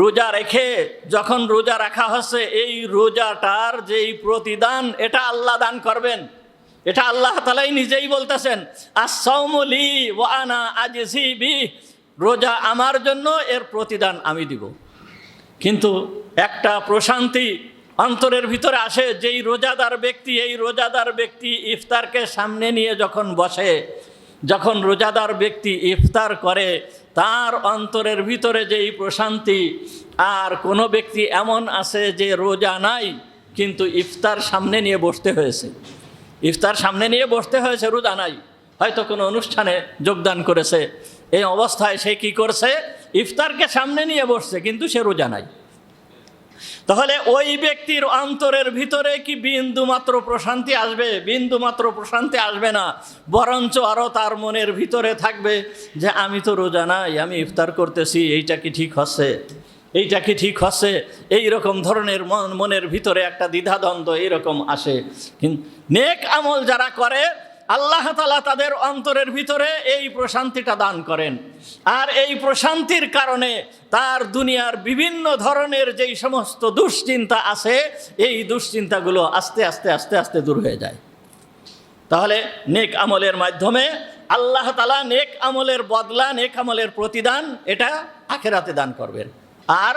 রোজা রেখে যখন রোজা রাখা হচ্ছে, এই রোজাটার যেই প্রতিদান এটা আল্লাহ দান করবেন। এটা আল্লাহ তাআলাই নিজেই বলতেছেন, আস-সাওমু লি ওয়া আনা আজজি বিহি, রোজা আমার জন্য, এর প্রতিদান আমি দিব। কিন্তু একটা প্রশান্তি অন্তরের ভিতরে আসে, যেই রোজাদার ব্যক্তি, এই রোজাদার ব্যক্তি ইফতারকে সামনে নিয়ে যখন বসে, যখন রোজাদার ব্যক্তি ইফতার করে, তার অন্তরের ভিতরে যেই প্রশান্তি, আর কোনো ব্যক্তি এমন আছে যে রোজা নাই কিন্তু ইফতার সামনে নিয়ে বসতে হয়েছে, ইফতার সামনে নিয়ে বসতে হয়েছে, রোজা নাই, হয়তো কোনো অনুষ্ঠানে যোগদান করেছে, এই অবস্থায় সে কি করছে, ইফতারকে সামনে নিয়ে বসছে, কিন্তু সে রোজা নাই। তাহলে ওই ব্যক্তির অন্তরের ভিতরে কি বিন্দুমাত্র প্রশান্তি আসবে? বিন্দুমাত্র প্রশান্তি আসবে না, বরঞ্চ আরও তার মনের ভিতরে থাকবে যে আমি তো রোজা নাই, আমি ইফতার করতেছি, এইটা কি ঠিক হচ্ছে, এইটা কি ঠিক হচ্ছে, এইরকম ধরনের মনের ভিতরে একটা দ্বিধাদ্বন্দ্ব এইরকম আসে। কিন্তু নেক আমল যারা করে, আল্লাহ তাআলা তাদের অন্তরের ভিতরে এই প্রশান্তিটা দান করেন। আর এই প্রশান্তির কারণে তার দুনিয়ার বিভিন্ন ধরনের যেই সমস্ত দুশ্চিন্তা আছে, এই দুশ্চিন্তাগুলো আস্তে আস্তে আস্তে আস্তে দূর হয়ে যায়। তাহলে নেক আমলের মাধ্যমে আল্লাহ তাআলা নেক আমলের বদলা, নেক আমলের প্রতিদান এটা আখিরাতে দান করবেন। আর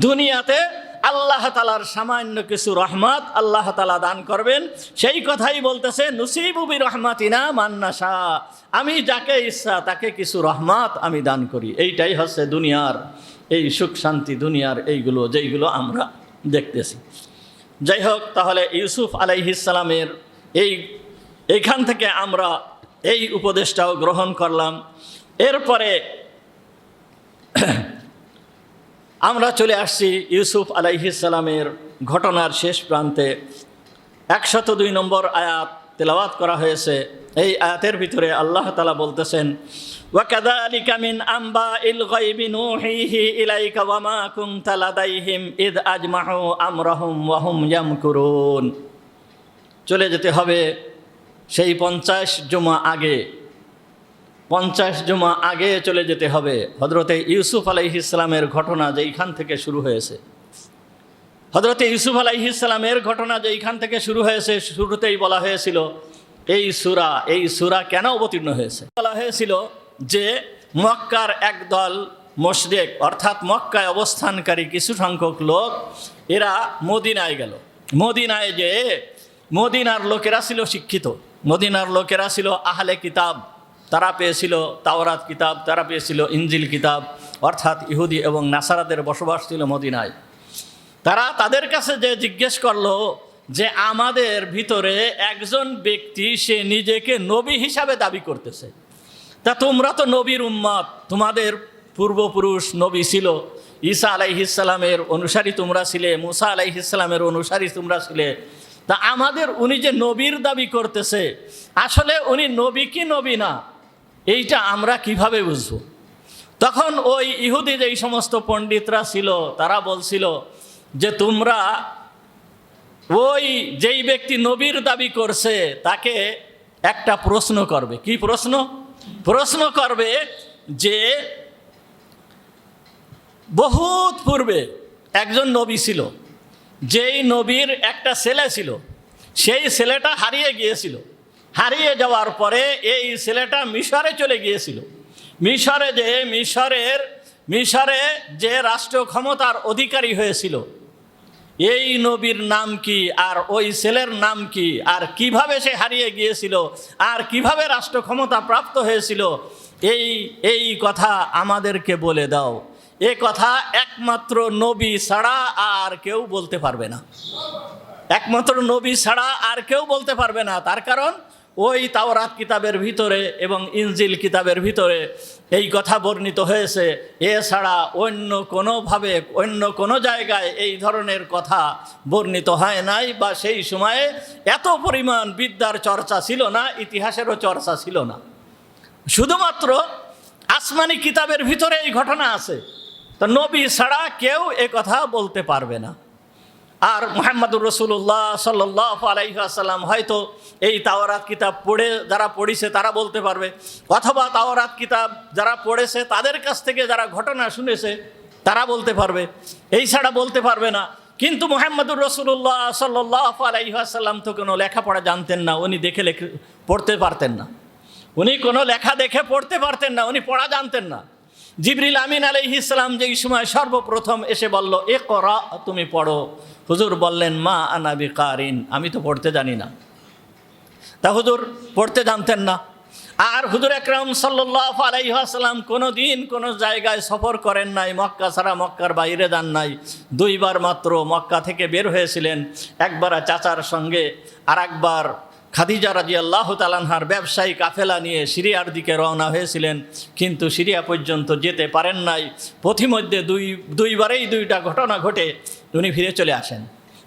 দুনিয়াতে আল্লাহ তাআলার সামান্য কিছু রহমত আল্লাহ তাআলা দান করবেন। সেই কথাই বলতেছে, নুসিবু বিরহমাতিনা মান নাশা, আমি যাকে ইচ্ছা তাকে কিছু রহমত আমি দান করি। এইটাই হচ্ছে দুনিয়ার এই সুখ শান্তি, দুনিয়ার এইগুলো যেইগুলো আমরা দেখতেছি। যাই হোক, তাহলে ইউসুফ আলাইহিস সালামের এইখান থেকে আমরা এই উপদেশটাও গ্রহণ করলাম। এরপরে আমরা চলে আসছি ইউসুফ আলাইহিস সালামের ঘটনার শেষ প্রান্তে। 102 নম্বর আয়াত তেলাওয়াত করা হয়েছে। এই আয়াতের ভিতরে আল্লাহ তাআলা বলতেছেন, ওয়াকাযালিকা মিন আম্বাইল গায়বি নূহিহি ইলাইকা ওয়া মা কুনতা লাদাইহিম ইয আজমাউ আমরাহুম ওয়া হুম ইয়ামকুরুন। চলে যেতে হবে সেই 50 জুমা আগে, 50 জুমা আগে চলে যেতে হবে। হযরতে ইউসুফ আলাইহিস সালামের ঘটনা যেইখান থেকে শুরু হয়েছে, হযরত ইউসুফ আলাইহিস সালামের ঘটনা যে এইখান থেকে শুরু হয়েছে, শুরুতেই বলা হয়েছিল এই সূরা কেন অবতীর্ণ হয়েছে। বলা হয়েছিল যে মক্কার একদল মুশরিক অর্থাৎ মক্কায় অবস্থানকারী কিছু সংখ্যক লোক এরা মদিনায় গেল। মদিনায় যে মদিনার লোকেরা ছিল শিক্ষিত, মদিনার লোকেরা ছিল আহলে কিতাব, তারা পেয়েছিল তাওরাত কিতাব, তারা পেয়েছিল ইনজিল কিতাব, অর্থাৎ ইহুদি এবং নাসারাদের বসবাস ছিল মদিনায়। তারা তাদের কাছে যে জিজ্ঞেস করলো যে আমাদের ভিতরে একজন ব্যক্তি সে নিজেকে নবী হিসাবে দাবি করতেছে, তা তোমরা তো নবীর উম্মত, তোমাদের পূর্বপুরুষ নবী ছিল, ঈসা আলাইহিস সালামের অনুসারী তোমরা ছিলে, মুসা আলাইহিস সালামের অনুসারী তোমরা ছিলে, তা আমাদের উনি যে নবীর দাবি করতেছে আসলে উনি নবী কি নবী না এইটা আমরা কিভাবে বুঝবো। তখন ওই ইহুদি যেই সমস্ত পণ্ডিতরা ছিল তারা বলছিল যে তোমরা ওই যেই ব্যক্তি নবীর দাবি করছে তাকে একটা প্রশ্ন করবে। কি প্রশ্ন? প্রশ্ন করবে যে বহুত পূর্বে একজন নবী ছিল, যেই নবীর একটা ছেলে ছিল, সেই ছেলেটা হারিয়ে গিয়েছিল, হারিয়ে যাওয়ার পরে এই ছেলেটা মিশরে চলে গিয়েছিল। মিশরে যে রাষ্ট্র ক্ষমতার অধিকারী হয়েছিল এই নবীর নাম কি আর ওই ছেলের নাম কি আর কিভাবে সে হারিয়ে গিয়েছিল আর কিভাবে রাষ্ট্র ক্ষমতা প্রাপ্ত হয়েছিল এই কথা আমাদেরকে বলে দাও। এ কথা একমাত্র নবী ছাড়া আর কেউ বলতে পারবে না, একমাত্র নবী ছাড়া আর কেউ বলতে পারবে না। তার কারণ ওই তাওরাত কিতাবের ভিতরে এবং ইনজিল কিতাবের ভিতরে এই কথা বর্ণিত হয়েছে, এছাড়া অন্য কোনোভাবে অন্য কোনো জায়গায় এই ধরনের কথা বর্ণিত হয় নাই, বা সেই সময়ে এত পরিমাণ বিদ্যার চর্চা ছিল না, ইতিহাসেরও চর্চা ছিল না। শুধুমাত্র আসমানি কিতাবের ভিতরে এই ঘটনা আছে, তো নবী ছাড়া কেউ এ কথা বলতে পারবে না। আর মুহাম্মদুর রাসূলুল্লাহ সাল্লাল্লাহু আলাইহি ওয়াসাল্লাম হয়তো এই তাওরাত কিতাব পড়ে যারা পড়েছে তারা বলতে পারবে, অথবা তাওরাত কিতাব যারা পড়েছে তাদের কাছ থেকে যারা ঘটনা শুনেছে তারা বলতে পারবে, এই ছাড়া বলতে পারবে না। কিন্তু মুহাম্মদুর রাসূলুল্লাহ সাল্লাল্লাহু আলাইহি ওয়াসাল্লাম তো কোনো লেখাপড়া জানতেন না, উনি দেখে পড়তে পারতেন না, উনি কোনো লেখা দেখে পড়তে পারতেন না, উনি পড়া জানতেন না। জিবরিল আমিন আলাইহিস সালাম যেই সময় সর্বপ্রথম এসে বলল ইকরা, তুমি পড়ো, হুজুর বললেন মা আনা বিকারিন, আমি তো পড়তে জানি না। তা হুজুর পড়তে জানতেন না। আর হুজুর আকরাম সাল্লাল্লাহু আলাইহি ওয়াসাল্লাম কোনো দিন কোনো জায়গায় সফর করেন নাই, মক্কা ছাড়া মক্কার বাইরে যান নাই। দুইবার মাত্র মক্কা থেকে বের হয়েছিলেন, একবার চাচার সঙ্গে আর একবার খাদিজা রাদিয়াল্লাহু তাআলা আনহার ব্যবসায়ী কাফেলা নিয়ে সিরিয়ার দিকে রওনা হয়েছিলেন, কিন্তু সিরিয়া পর্যন্ত যেতে পারেন নাই। পথিমধ্যে দুইবারেই দুইটা ঘটনা ঘটে উনি ফিরে চলে আসেন,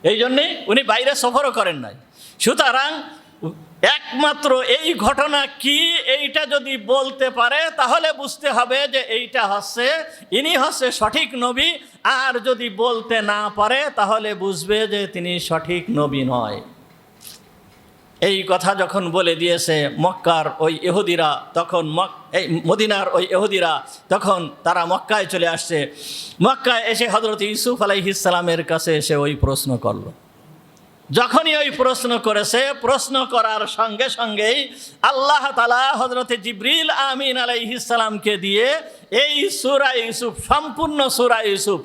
এই জন্যে উনি বাইরে সফরও করেন নাই। সুতরাং একমাত্র এই ঘটনা কি এইটা যদি বলতে পারে তাহলে বুঝতে হবে যে এইটা হচ্ছে ইনি হচ্ছে সঠিক নবী, আর যদি বলতে না পারে তাহলে বুঝবে যে তিনি সঠিক নবী নয়। এই কথা যখন বলে দিয়েছে মক্কার ওই ইহুদিরা, তখন এই মদিনার ওই ইহুদিরা তখন তারা মক্কায় চলে আসছে। মক্কায় এসে হযরত ইউসুফ আলাইহিস সালামের কাছে এসে ওই প্রশ্ন করলো। যখনই ওই প্রশ্ন করেছে, প্রশ্ন করার সঙ্গে সঙ্গেই আল্লাহ তাআলা হযরত জিবরিল আমিন আলাইহিস সালামকে দিয়ে এই সূরা ইউসুফ, সম্পূর্ণ সূরা ইউসুফ,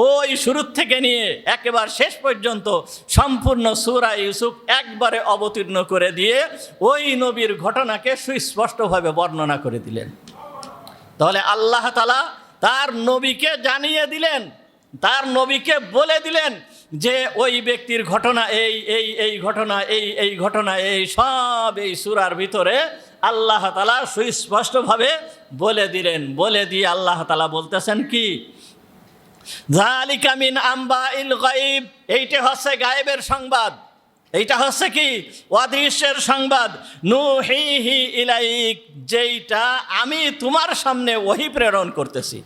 ওই শুরু থেকে নিয়ে একেবারে শেষ পর্যন্ত সম্পূর্ণ সূরা ইউসুফ একবারে অবতীর্ণ করে দিয়ে ওই নবীর ঘটনাকে সুস্পষ্টভাবে বর্ণনা করে দিলেন। তাহলে আল্লাহ তাআলা তার নবীকে জানিয়ে দিলেন, তার নবীকে বলে দিলেন যে ওই ব্যক্তির ঘটনা এই ঘটনা এই ঘটনা এই সব এই সূরার ভিতরে আল্লাহ তাআলা সুস্পষ্টভাবে বলে দিলেন। বলে দিয়ে আল্লাহ তাআলা বলতেছেন কি, যালিকা মিন আম্বাইল গায়ব, এইটা হচ্ছে গায়েবের সংবাদ, এইটা হচ্ছে কি অদৃশ্যের সংবাদ। নুহিহি ইলাইক, যেইটা আমি তোমার সামনে ওহী প্রেরণ করতেছি,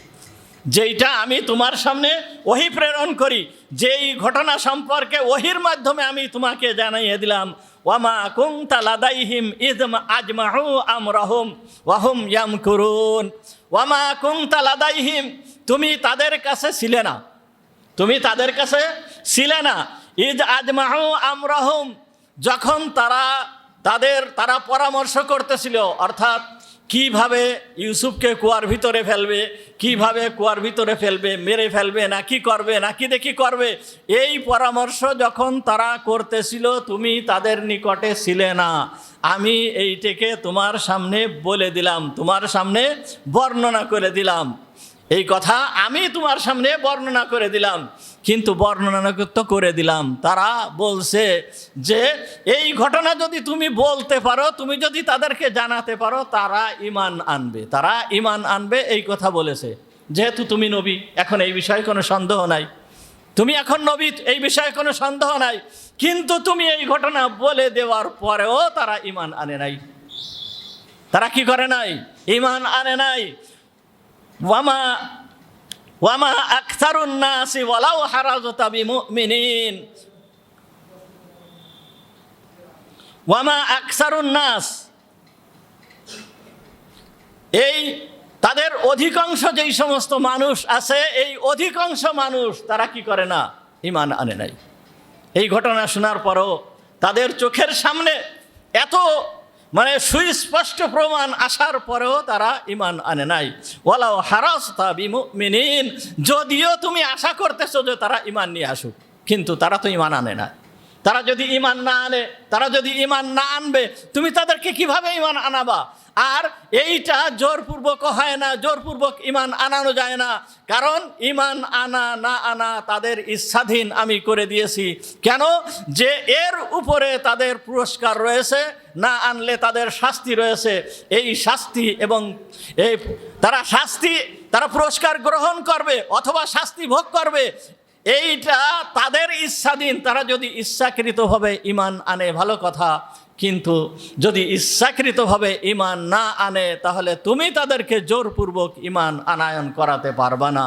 যেইটা আমি তোমার সামনে ওহী প্রেরণ করি, যেই ঘটনা সম্পর্কে ওহীর মাধ্যমে আমি তোমাকে জানিয়ে দিলাম। ওয়ামা কুনতা লাদাইহিম ইয আজমাউ আমরাহুম ওয়া হুম ইয়ামকুরুন। ওয়ামা কুনতা লাদাইহিম, তুমি তাদের কাছে ছিলে না, তুমি তাদের কাছে ছিলে না। ইজ আজমাহু আমরাহুম, যখন তারা পরামর্শ করতেছিল, অর্থাৎ কিভাবে ইউসুফকে কুয়ার ভিতরে ফেলবে, কিভাবে কুয়ার ভিতরে ফেলবে, মেরে ফেলবে না কি করবে, না কি দেখি করবে, এই পরামর্শ যখন তারা করতেছিল তুমি তাদের নিকটে ছিলে না। আমি এইটাকে তোমার সামনে বলে দিলাম, তোমার সামনে বর্ণনা করে দিলাম, এই কথা আমি তোমার সামনে বর্ণনা করে দিলাম। কিন্তু বর্ণনা তো করে দিলাম, তারা বলছে যে এই ঘটনা যদি তুমি বলতে পারো, তুমি যদি তাদেরকে জানাতে পারো, তারা ঈমান আনবে, তারা ঈমান আনবে, এই কথা বলেছে। যেহেতু তুমি নবী, এখন এই বিষয়ে কোনো সন্দেহ নাই, তুমি এখন নবী, এই বিষয়ে কোনো সন্দেহ নাই। কিন্তু তুমি এই ঘটনা বলে দেওয়ার পরেও তারা ঈমান আনে নাই। তারা কি করে নাই? ঈমান আনে নাই। ওয়ামা আকসারুন নাসি ওয়ালাউ হারাজতা বিমুমিনিন, ওয়ামা আকসারুন নাস, এই তাদের অধিকাংশ যেই সমস্ত মানুষ আছে, এই অধিকাংশ মানুষ তারা কি করে না? ঈমান আনে নাই। এই ঘটনা শোনার পরও তাদের চোখের সামনে এত সুস্পষ্ট প্রমাণ আসার পরেও তারা ঈমান আনে নাই। ওয়ালাউ হারাসতা বিমুমিনিন, যদিও তুমি আশা করতেছো যে তারা ঈমান নিয়ে আসুক, কিন্তু তারা তো ঈমান আনে না। তারা যদি ঈমান না আনে, তারা যদি ঈমান না আনবে, তুমি তাদেরকে কিভাবে ঈমান আনাবা? আর এইটা জোরপূর্বক হয় না, জোরপূর্বক ঈমান আনানো যায় না। কারণ ঈমান আনা না আনা তাদের ইচ্ছাধীন আমি করে দিয়েছি। কেন? যে এর উপরে তাদের পুরস্কার রয়েছে, না আনলে তাদের শাস্তি রয়েছে। এই শাস্তি এবং এই তারা পুরস্কার গ্রহণ করবে অথবা শাস্তি ভোগ করবে, এইটা তাদের ইচ্ছাধীন। তারা যদি ইচ্ছাকৃতভাবে ঈমান আনে ভালো কথা, কিন্তু যদি ইচ্ছাকৃতভাবে ঈমান না আনে, তাহলে তুমি তাদেরকে জোরপূর্বক ঈমান আনায়ন করাতে পারবা না।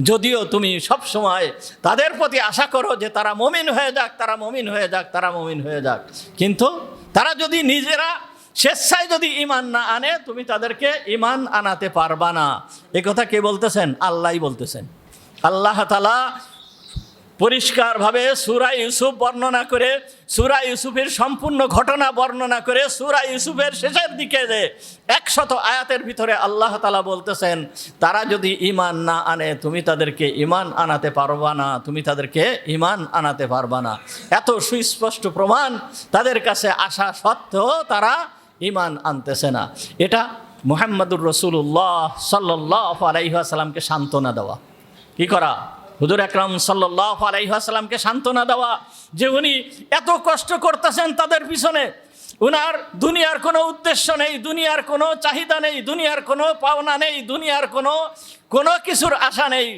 যদিও তুমি সব সময় তাদের প্রতি আশা করো যে তারা মুমিন হয়ে যাক, তারা মুমিন হয়ে যাক, তারা মুমিন হয়ে যাক, কিন্তু তারা যদি নিজেরা স্বেচ্ছায় যদি ঈমান না আনে, তুমি তাদেরকে ঈমান আনাতে পারবা না। এ কথা কে বলতেছেন? আল্লাহই বলতেছেন। আল্লাহ তাআলা পরিষ্কারভাবে সূরা ইউসুফ বর্ণনা করে, সূরা ইউসুফের সম্পূর্ণ ঘটনা বর্ণনা করে, সূরা ইউসুফের শেষের দিকে যে 100 আয়াতের ভিতরে আল্লাহ তাআলা বলতেছেন, তারা যদি ঈমান না আনে, তুমি তাদেরকে ঈমান আনাতে পারবা না, তুমি তাদেরকে ঈমান আনাতে পারবা না। এত সুস্পষ্ট প্রমাণ তাদের কাছে আসা সত্ত্বেও তারা ঈমান আনতেছে না। এটা মুহাম্মদুর রাসূলুল্লাহ সাল্লাল্লাহু আলাইহি ওয়াসাল্লামকে সান্ত্বনা দেওয়া। কি করা? হুজুর আকরাম সাল্লাল্লাহু আলাইহি ওয়াসাল্লামকে সান্ত্বনা দেওয়া যে উনি এত কষ্ট করতেছেন তাদের পিছনে, উনার দুনিয়ার কোনো উদ্দেশ্য নেই, দুনিয়ার কোনো চাহিদা নেই, দুনিয়ার কোনো পাওনা নেই, দুনিয়ার কোনো কিছুর আশা নেই।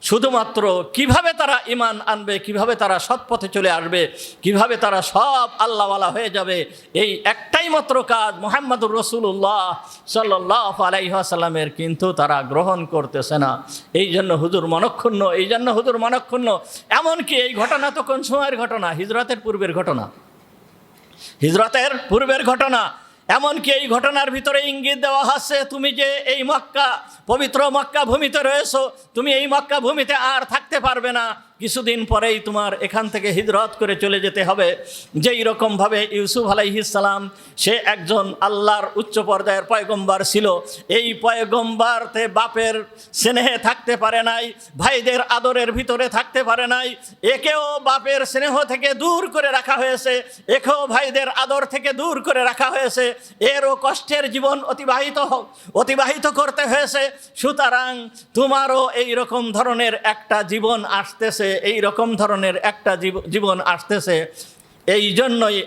শুধুমাত্র কিভাবে তারা ঈমান আনবে, কিভাবে তারা সৎ পথে চলে আসবে, কিভাবে তারা সব আল্লাহওয়ালা হয়ে যাবে, এই একটাই মাত্র কাজ মুহাম্মদুর রাসূলুল্লাহ সাল্লাল্লাহু আলাইহি ওয়াসাল্লামের, কিন্তু তারা গ্রহণ করতেছে না। এই জন্য হুজুর মনক্ষুণ্ণ। এমনকি এই ঘটনা তো কোন সময়ের ঘটনা? হিজরতের পূর্বের ঘটনা। এমনকি এই ঘটনার ভিতরে ইঙ্গিত দেওয়া হচ্ছে, তুমি যে এই পবিত্র মক্কা ভূমিতে রয়েছো, তুমি এই মক্কা ভূমিতে আর থাকতে পারবে না, কিছুদিন পরেই তোমার এখান থেকে হিজরত করে চলে যেতে হবে। যেই রকমভাবে ইউসুফ আলাইহিস সালাম, সে একজন আল্লাহর উচ্চ পর্যায়ের পয়গম্বর ছিল, এই পয়গম্বরতে বাপের স্নেহে থাকতে পারে নাই, ভাইদের আদরের ভিতরে থাকতে পারে নাই, একেও বাপের স্নেহ থেকে দূর করে রাখা হয়েছে, একেও ভাইদের আদর থেকে দূর করে রাখা হয়েছে, এরও কষ্টের জীবন অতিবাহিত করতে হয়েছে। সুতরাং তোমারও এই রকম ধরনের একটা জীবন আসতেছে, এই রকম ধরনের একটা জীবন আসতেছে। এই জন্যই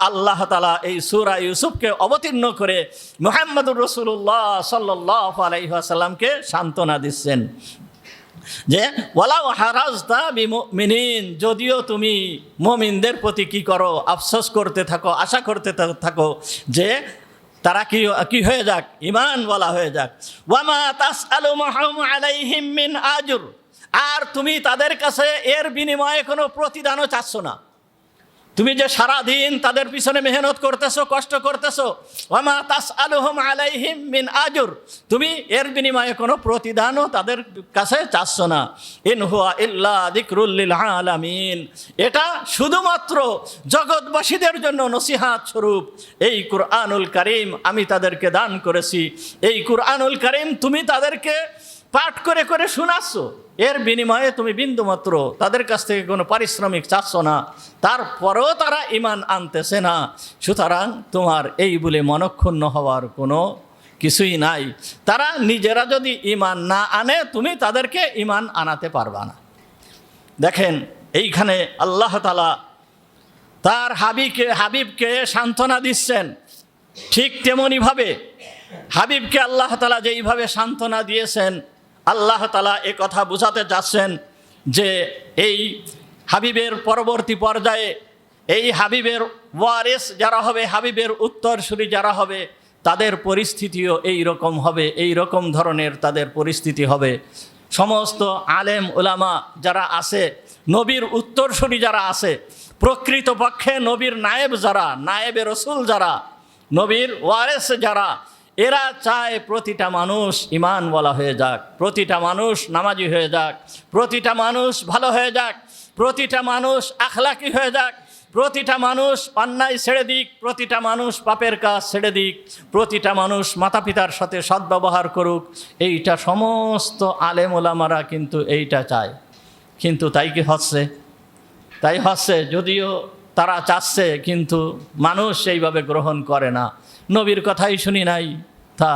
আল্লাহ তাআলা এই সূরা ইউসুফকে অবতীর্ণ করে মুহাম্মদুর রাসূলুল্লাহ সাল্লাল্লাহু আলাইহি ওয়াসাল্লামকে সান্ত্বনা দিচ্ছেন যে ওয়ালাউ হারাজতা বিমুমিনিন, যদিও তুমি মুমিনদের প্রতি কি করো? আফসোস করতে থাকো, আশা করতে থাকো যে তারা কি হয়ে যাক? ঈমানওয়ালা হয়ে যাক। ওয়ামা তাসআলুহুম আলাইহিম মিন আজর, আর তুমি তাদের কাছে এর বিনিময়ে কোনো প্রতিদানও চাচ্ছ না। তুমি যে সারাদিন তাদের পিছনে মেহনত করতেছো, কষ্ট করতেছো, ওয়ামা তাসআলুহুম আলাইহিম মিন আজর, তুমি এর বিনিময়ে কোনো প্রতিদানও তাদের কাছে চাচ্ছ না। ইন হুয়া ইল্লা যিকরুল লিল আলামিন, এটা শুধুমাত্র জগৎবাসীদের জন্য নসিহাত স্বরূপ এই কুরআনুল কারীম আমি তাদেরকে দান করেছি। এই কুরআনুল কারীম তুমি তাদেরকে পাঠ করে করে শোনাচ্ছ, এর বিনিময়ে তুমি বিন্দুমাত্র তাদের কাছ থেকে কোনো পারিশ্রমিক চাচ্ছ না, তারপরেও তারা ঈমান আনতেছে না। সুতরাং তোমার এই বলে মনক্ষুণ্ণ হওয়ার কোনো কিছুই নাই। তারা নিজেরা যদি ঈমান না আনে, তুমি তাদেরকে ঈমান আনাতে পারবা না। দেখেন এইখানে আল্লাহ তাআলা তার হাবিবকে সান্ত্বনা দিচ্ছেন। ঠিক তেমনিভাবে হাবিবকে আল্লাহ তাআলা যেইভাবে সান্ত্বনা দিয়েছেন, আল্লাহ তাআলা এ কথা বোঝাতে চাচ্ছেন যে এই হাবিবের পরবর্তী পর্যায়ে এই হাবিবের ওয়ারিস যারা হবে, হাবিবের উত্তরসূরি যারা হবে, তাদের পরিস্থিতিও এই রকম হবে, এই রকম ধরনের তাদের পরিস্থিতি হবে। সমস্ত আলেম উলামা যারা আছে, নবীর উত্তরসূরি যারা আছে, প্রকৃতপক্ষে নবীর নায়েব যারা, নায়েবে রসুল যারা, নবীর ওয়ারিস যারা, এরা চায় প্রতিটা মানুষ ঈমানওয়ালা হয়ে যাক, প্রতিটা মানুষ নামাজি হয়ে যাক, প্রতিটা মানুষ ভালো হয়ে যাক, প্রতিটা মানুষ আখলাকি হয়ে যাক, প্রতিটা মানুষ অন্যায় ছেড়ে দিক, প্রতিটা মানুষ পাপের কাজ ছেড়ে দিক, প্রতিটা মানুষ মাতা পিতার সাথে সদ্ব্যবহার করুক। এইটা সমস্ত আলেম ওলামারা কিন্তু এইটা চায়। কিন্তু তাই কি হচ্ছে? তাই হচ্ছে, যদিও তারা চাচ্ছে, কিন্তু মানুষ সেইভাবে গ্রহণ করে না। নবীর কথাই শুনি নাই, তা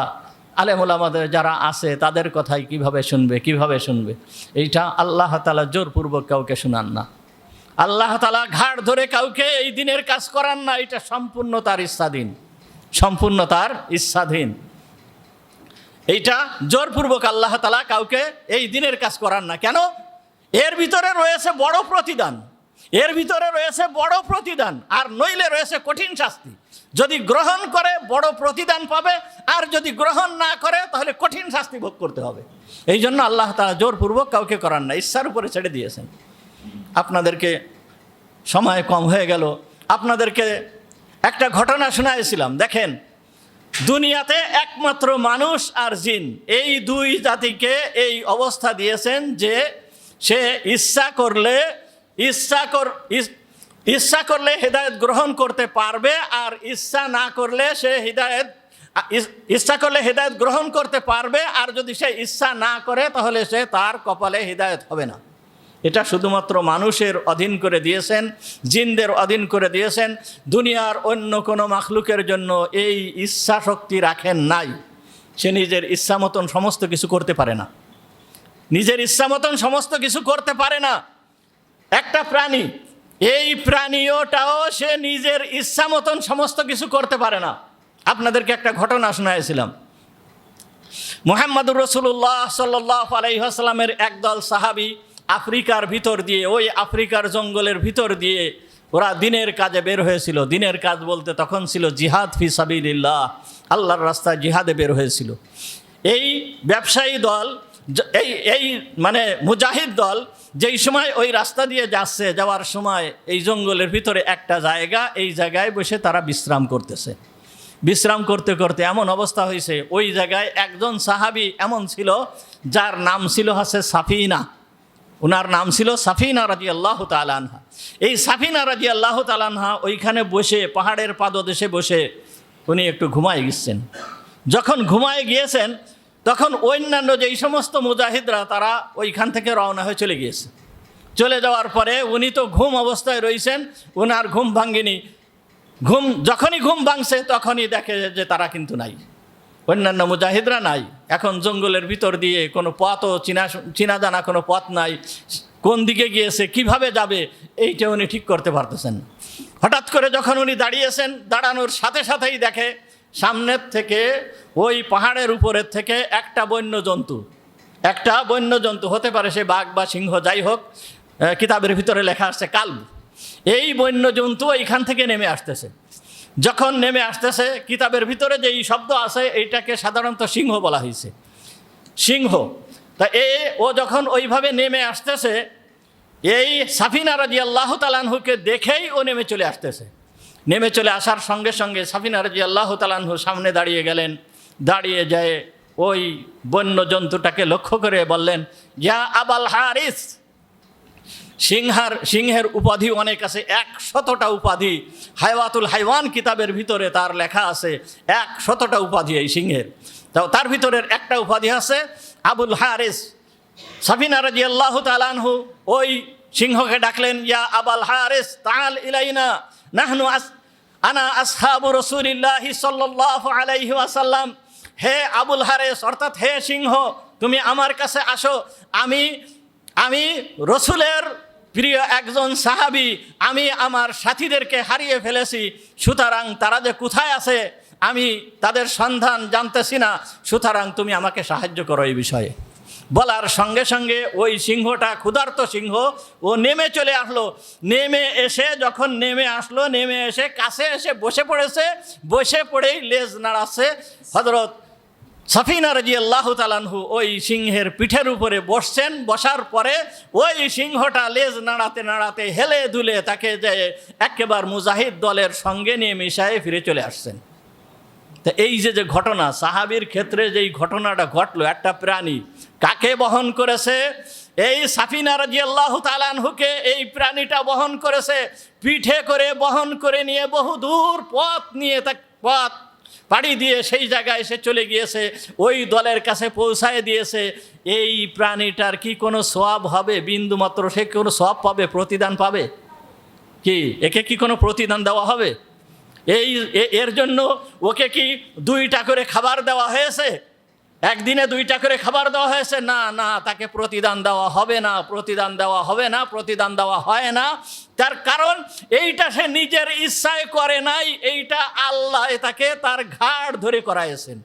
আলেম ওলামাদের যারা আছে তাদের কথাই কিভাবে শুনবে? এইটা আল্লাহ তাআলা জোরপূর্বক কাউকে শোনান না। আল্লাহ তাআলা ঘাড় ধরে কাউকে এই দিনের কাজ করান না। এটা সম্পূর্ণ তার ইচ্ছাধীন, সম্পূর্ণ তার ইচ্ছাধীন। এইটা জোরপূর্বক আল্লাহ তাআলা কাউকে এই দিনের কাজ করান না। কেন? এর ভিতরে রয়েছে বড় প্রতিদান, এর ভিতরে রয়েছে বড় প্রতিদান, আর নইলে রয়েছে কঠিন শাস্তি। যদি গ্রহণ করে বড় প্রতিদান পাবে, আর যদি গ্রহণ না করে তাহলে কঠিন শাস্তি ভোগ করতে হবে। এই জন্য আল্লাহ তাআলা জোরপূর্বক কাউকে করান না, ইচ্ছার উপরে ছেড়ে দিয়েছেন। আপনাদেরকে সময় কম হয়ে গেল, আপনাদেরকে একটা ঘটনা শোনাইছিলাম। দেখেন, দুনিয়াতে একমাত্র মানুষ আর জিন, এই দুই জাতিকে এই অবস্থা দিয়েছেন যে সে ইচ্ছা করলে হেদায়েত গ্রহণ করতে পারবে, আর ইচ্ছা করলে হেদায়েত গ্রহণ করতে পারবে, আর যদি সে ইচ্ছা না করে তাহলে সে তার কপালে হেদায়েত হবে না। এটা শুধুমাত্র মানুষের অধীন করে দিয়েছেন, জিনদের অধীন করে দিয়েছেন। দুনিয়ার অন্য কোনো মাখলুকের জন্য এই ইচ্ছা শক্তি রাখেন নাই। সে নিজের ইচ্ছা মতন সমস্ত কিছু করতে পারে না, নিজের ইচ্ছা মতন সমস্ত কিছু করতে পারে না। একটা প্রাণী, এই প্রাণীটাও সে নিজের ইচ্ছা মতন সমস্ত কিছু করতে পারে না। আপনাদেরকে একটা ঘটনা শোনাইছিলাম। মুহাম্মদুর রাসূলুল্লাহ সাল্লাল্লাহু আলাইহি ওয়াসাল্লামের একদল সাহাবী আফ্রিকার ভিতর দিয়ে, ওই আফ্রিকার জঙ্গলের ভিতর দিয়ে ওরা দিনের কাজে বের হয়েছিল। দিনের কাজ বলতে তখন ছিল জিহাদ ফি সাবিলিল্লাহ, আল্লাহর রাস্তায় জিহাদে বের হয়েছিল। এই ব্যবসায়ী দল, এই মানে মুজাহিদ দল যেই সময় ওই রাস্তা দিয়ে যাচ্ছে, যাওয়ার সময় এই জঙ্গলের ভিতরে একটা জায়গা, এই জায়গায় বসে তারা বিশ্রাম করতেছে। বিশ্রাম করতে করতে এমন অবস্থা হয়েছে, ওই জায়গায় একজন সাহাবী এমন ছিল যার নাম ছিল সাফিনা। ওনার নাম ছিল সাফিনা রাদিয়াল্লাহু তাআলা আনহা। এই সাফিনা রাদিয়াল্লাহু তাআলা আনহা ওইখানে বসে, পাহাড়ের পাদদেশে বসে উনি একটু ঘুমায় গেছেন। যখন ঘুমায় গিয়েছেন, তখন অন্যান্য যেই সমস্ত মুজাহিদরা তারা ওইখান থেকে রওনা হয়ে চলে গিয়েছে। চলে যাওয়ার পরে উনি তো ঘুম অবস্থায় রয়েছেন, ওনার ঘুম ভাঙ্গেনি। যখনই ঘুম ভাঙছে তখনই দেখে যে তারা কিন্তু নাই, অন্যান্য মুজাহিদরা নাই। এখন জঙ্গলের ভিতর দিয়ে কোনো পথও চিনা জানা কোনো পথ নাই, কোন দিকে গিয়েছে, কিভাবে যাবে, এইটা উনি ঠিক করতে পারতেছেন না। হঠাৎ করে যখন উনি দাঁড়িয়েছেন, দাঁড়ানোর সাথে সাথেই দেখে সামনের থেকে, ওই পাহাড়ের উপরের থেকে একটা বন্য জন্তু হতে পারে, সে বাঘ বা সিংহ যাই হোক, কিতাবের ভিতরে লেখা আসছে কালব। এই বন্য জন্তু এইখান থেকে নেমে আসতেছে। যখন নেমে আসতেছে, কিতাবের ভিতরে যেই শব্দ আছে এইটাকে সাধারণত সিংহ বলা হয়েছে, সিংহ। তা ও যখন ওইভাবে নেমে আসতেছে, এই সাফিনা রাদিয়াল্লাহু তাআলা আনহুকে দেখেই ও নেমে চলে আসতেছে। নেমে চলে আসার সঙ্গে সঙ্গে সাফিনা রাদিয়াল্লাহু তাআলা আনহু সামনে দাঁড়িয়ে গেলেন। দাঁড়িয়ে যায় ওই বন্য জন্তুটাকে লক্ষ্য করে বললেন, ইয়া আবাল হারিস। সিংহের উপাধি অনেক আছে, 100টা উপাধি। হায়াতুল হাইওয়ান কিতাবের ভিতরে তার লেখা আছে 100টা উপাধি এই সিংহের। তার ভিতরের একটা উপাধি আছে আবুল হারিস। সাফিনা রাদিয়াল্লাহু তাআলা আনহু ওই সিংহকে ডাকলেন, ইয়া আবাল হারিস তাআল ইলাইনা নাহনু আনা আসহাবু রাসূলিল্লাহি সাল্লাল্লাহু আলাইহি ওয়াসাল্লাম। হে আবুল হারিস, অর্থাৎ হে সিংহ, তুমি আমার কাছে আসো। আমি রসুলের প্রিয় একজন সাহাবী, আমি আমার সাথীদেরকে হারিয়ে ফেলেছি, সুতরাং তারা যে কোথায় আছে আমি তাদের সন্ধান জানতেছি না, সুতরাং তুমি আমাকে সাহায্য করো এই বিষয়ে। বলার সঙ্গে সঙ্গে ওই সিংহটা, ক্ষুধার্ত সিংহ, ও নেমে চলে আসলো। যখন নেমে আসলো, নেমে এসে কাছে এসে বসে পড়েছে। বসে পড়েই লেজ নাড়াচ্ছে। হযরত সাফিনা রাদিয়াল্লাহু তাআলা আনহু ওই সিংহের পিঠের উপরে বসছেন। বসার পরে ওই সিংহটা লেজ নাড়াতে নাড়াতে হেলে দুলে তাকে যে একেবারে মুজাহিদ দলের সঙ্গে নিয়ে মিশায়ে ফিরে চলে আসছেন। তো এই যে ঘটনা, সাহাবীর ক্ষেত্রে যেই ঘটনাটা ঘটলো, একটা প্রাণী কাকে বহন করেছে? এই সাফিনা রাদিয়াল্লাহু তাআলা আনহুকে এই প্রাণীটা বহন করেছে। পিঠে করে বহন করে নিয়ে বহু দূর পথ পাড়ি দিয়ে সেই জায়গায় এসে চলে গিয়েছে, ওই দলের কাছে পৌঁছায় দিয়েছে। এই প্রাণীটার কি কোনো সওয়াব হবে? বিন্দুমাত্র সে কোনো সওয়াব পাবে? প্রতিদান পাবে কি? একে কি কোনো প্রতিদান দেওয়া হবে? এর জন্য ওকে কি 2টা করে খাবার দেওয়া হয়েছে? একদিনে 2টা করে খাবার দেওয়া হয়েছে? না, তাকে প্রতিদান দেওয়া হবে না, প্রতিদান দেওয়া হয় না। তার কারণ এইটা সে নিজের ইচ্ছায় করে নাই, এইটা আল্লাহ তাকে তার ঘাড় ধরে করাইছেন।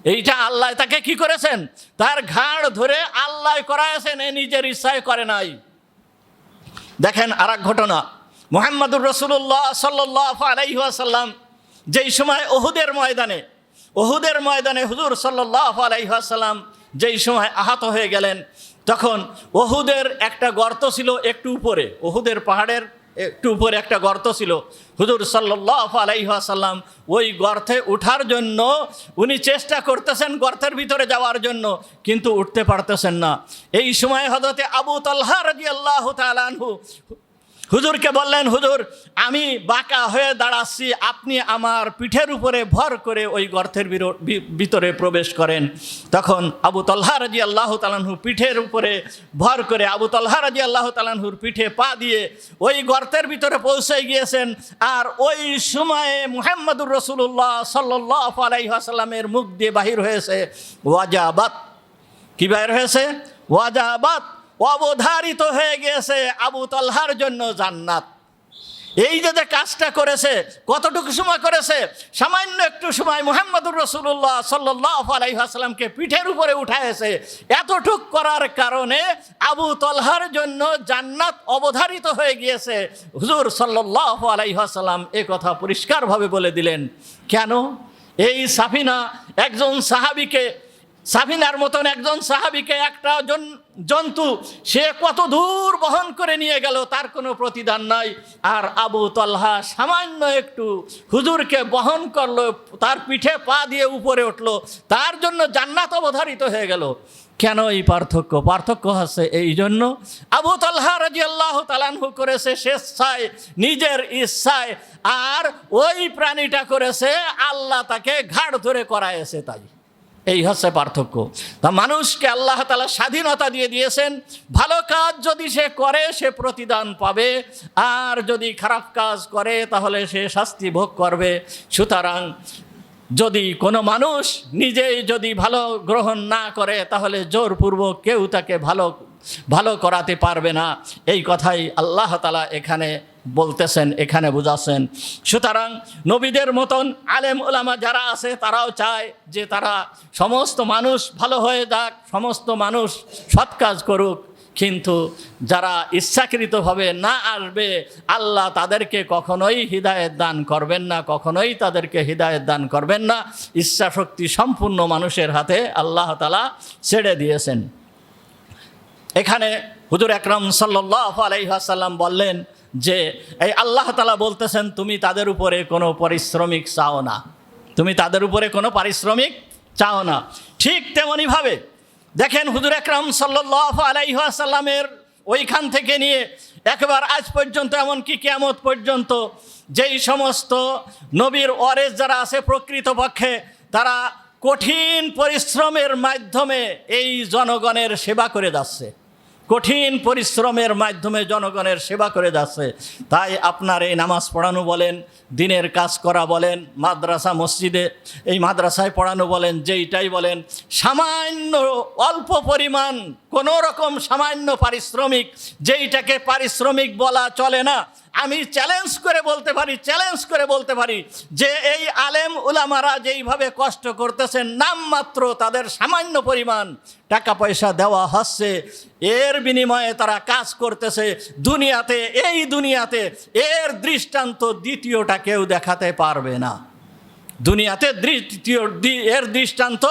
এইটা আল্লাহ তাকে কি করেছেন? তার ঘাড় ধরে আল্লাহ করাইছেন, এ নিজের ইচ্ছায় করে নাই। দেখেন আরেক ঘটনা, মুহাম্মদুর রাসূলুল্লাহ সাল্লাল্লাহু আলাইহি ওয়াসাল্লাম যেই সময় ওহুদের ময়দানে হুজুর সাল্লাল্লাহু আলাইহি ওয়াসাল্লাম যেই সময় আহত হয়ে গেলেন, তখন ওহুদের একটা গর্ত ছিল একটু উপরে, ওহুদের পাহাড়ের একটু উপরে একটা গর্ত ছিল। হুজুর সাল্লাল্লাহু আলাইহি ওয়াসাল্লাম ওই গর্তে উঠার জন্য উনি চেষ্টা করতেছেন গর্তের ভিতরে যাওয়ার জন্য, কিন্তু উঠতে পারতেছেন না। এই সময় হযরতে আবু তালহা রাদিয়াল্লাহু তাআলা আনহু হুজুরকে বললেন, হুজুর আমি বাঁকা হয়ে দাঁড়াচ্ছি, আপনি আমার পিঠের উপরে ভর করে ওই গর্তের ভিতরে প্রবেশ করেন। তখন আবু তালহা রাদিয়াল্লাহু তাআলা আনহু পিঠের উপরে ভর করে আবু তালহা রাদিয়াল্লাহু তাআলা আনহুর পিঠে পা দিয়ে ওই গর্তের ভিতরে পৌঁছে গিয়েছেন। আর ওই সময়ে মুহাম্মদুর রাসূলুল্লাহ সাল্লাল্লাহু আলাইহি ওয়াসাল্লামের মুখ দিয়ে বাহির হয়েছে ওয়াজাবাত। কি বাহির হয়েছে? ওয়াজাবাত। অবধারিত হয়ে গিয়েছে আবু তালহার জন্য জান্নাত। এই যে কাজটা করেছে, কতটুকু সময় করেছে? সামান্য একটু সময় মুহাম্মদুর রাসূলুল্লাহ সাল্লাল্লাহু আলাইহি ওয়াসাল্লামকে পিঠের উপরে উঠাইছে। এতটুক করার কারণে আবু তালহার জন্য জান্নাত অবধারিত হয়ে গিয়েছে। হুজুর সাল্লাল্লাহু আলাইহি ওয়াসাল্লাম এই কথা পরিষ্কারভাবে বলে দিলেন। কেন? এই সাফিনার মতন একজন সাহাবীকে একটা জন্তু সে কত দূর বহন করে নিয়ে গেল, তার কোনো প্রতিদান নাই। আর আবু তালহা সামান্য একটু হুজুরকে বহন করলো, তার পিঠে পা দিয়ে উপরে উঠলো, তার জন্য জান্নাত অবধারিত হয়ে গেল। কেন এই পার্থক্য হচ্ছে এই জন্য, আবু তালহা রাদিয়াল্লাহু তাআলা আনহু করেছে স্বেচ্ছায়, নিজের ইচ্ছায়, আর ওই প্রাণীটা করেছে আল্লাহ তাকে ঘাড় ধরে করায়েছে। তাই এই হচ্ছে পার্থক্য। তা মানুষকে আল্লাহ তাআলা স্বাধীনতা দিয়ে দিয়েছেন, ভালো কাজ যদি সে করে সে প্রতিদান পাবে, আর যদি খারাপ কাজ করে তাহলে সে শাস্তি ভোগ করবে। সুতরাং যদি কোনো মানুষ নিজেই যদি ভালো গ্রহণ না করে তাহলে জোরপূর্বক কেউ তাকে ভালো করাতে পারবে না। এই কথাই আল্লাহ তাআলা এখানে বলতেছেন, এখানে বুঝাচ্ছেন। সুতরাং নবীদের মতন আলেম ওলামা যারা আছে তারাও চায় যে তারা সমস্ত মানুষ ভালো হয়ে যাক, সমস্ত মানুষ সৎ কাজ করুক, কিন্তু যারা ইচ্ছাকৃতভাবে না আসবে আল্লাহ তাদেরকে কখনোই হিদায়েত দান করবেন না, ইচ্ছাশক্তি সম্পূর্ণ মানুষের হাতে আল্লাহ তাআলা ছেড়ে দিয়েছেন। এখানে হুজুর আকরাম সাল্লাল্লাহু আলাইহি ওয়াসাল্লাম বললেন যে এই আল্লাহ তাআলা বলতেছেন তুমি তাদের উপরে কোনো পারিশ্রমিক চাও না, তুমি তাদের উপরে কোনো পারিশ্রমিক চাও না। ঠিক তেমনইভাবে দেখেন হুজুর আকরাম সাল্লাল্লাহু আলাইহি ওয়াসাল্লামের ওইখান থেকে নিয়ে একবার আজ পর্যন্ত এমনকি কিয়ামত পর্যন্ত যেই সমস্ত নবীর ওয়ারিস যারা আছে প্রকৃতপক্ষে তারা কঠিন পরিশ্রমের মাধ্যমে এই জনগণের সেবা করে যাচ্ছে, কঠিন পরিশ্রমের মাধ্যমে জনগণের সেবা করে যাচ্ছে। তাই আপনার এই নামাজ পড়ানো বলেন, দিনের কাজ করা বলেন, মাদ্রাসা মসজিদে এই মাদ্রাসায় পড়ানো বলেন, যেইটাই বলেন, সামান্য অল্প পরিমাণ কোনো রকম সামান্য পারিশ্রমিক, যেইটাকে পারিশ্রমিক বলা চলে না। আমি চ্যালেঞ্জ করে বলতে পারি যে এই আলেম উলামারা যেইভাবে কষ্ট করতেছেন, নামমাত্র তাদের সামান্য পরিমাণ টাকা পয়সা দেওয়া হচ্ছে, এর বিনিময়ে তারা কাজ করতেছে দুনিয়াতে, এই দুনিয়াতে এর দৃষ্টান্ত দ্বিতীয়টা কেউ দেখাতে পারবে না। দুনিয়াতে এর দৃষ্টান্ত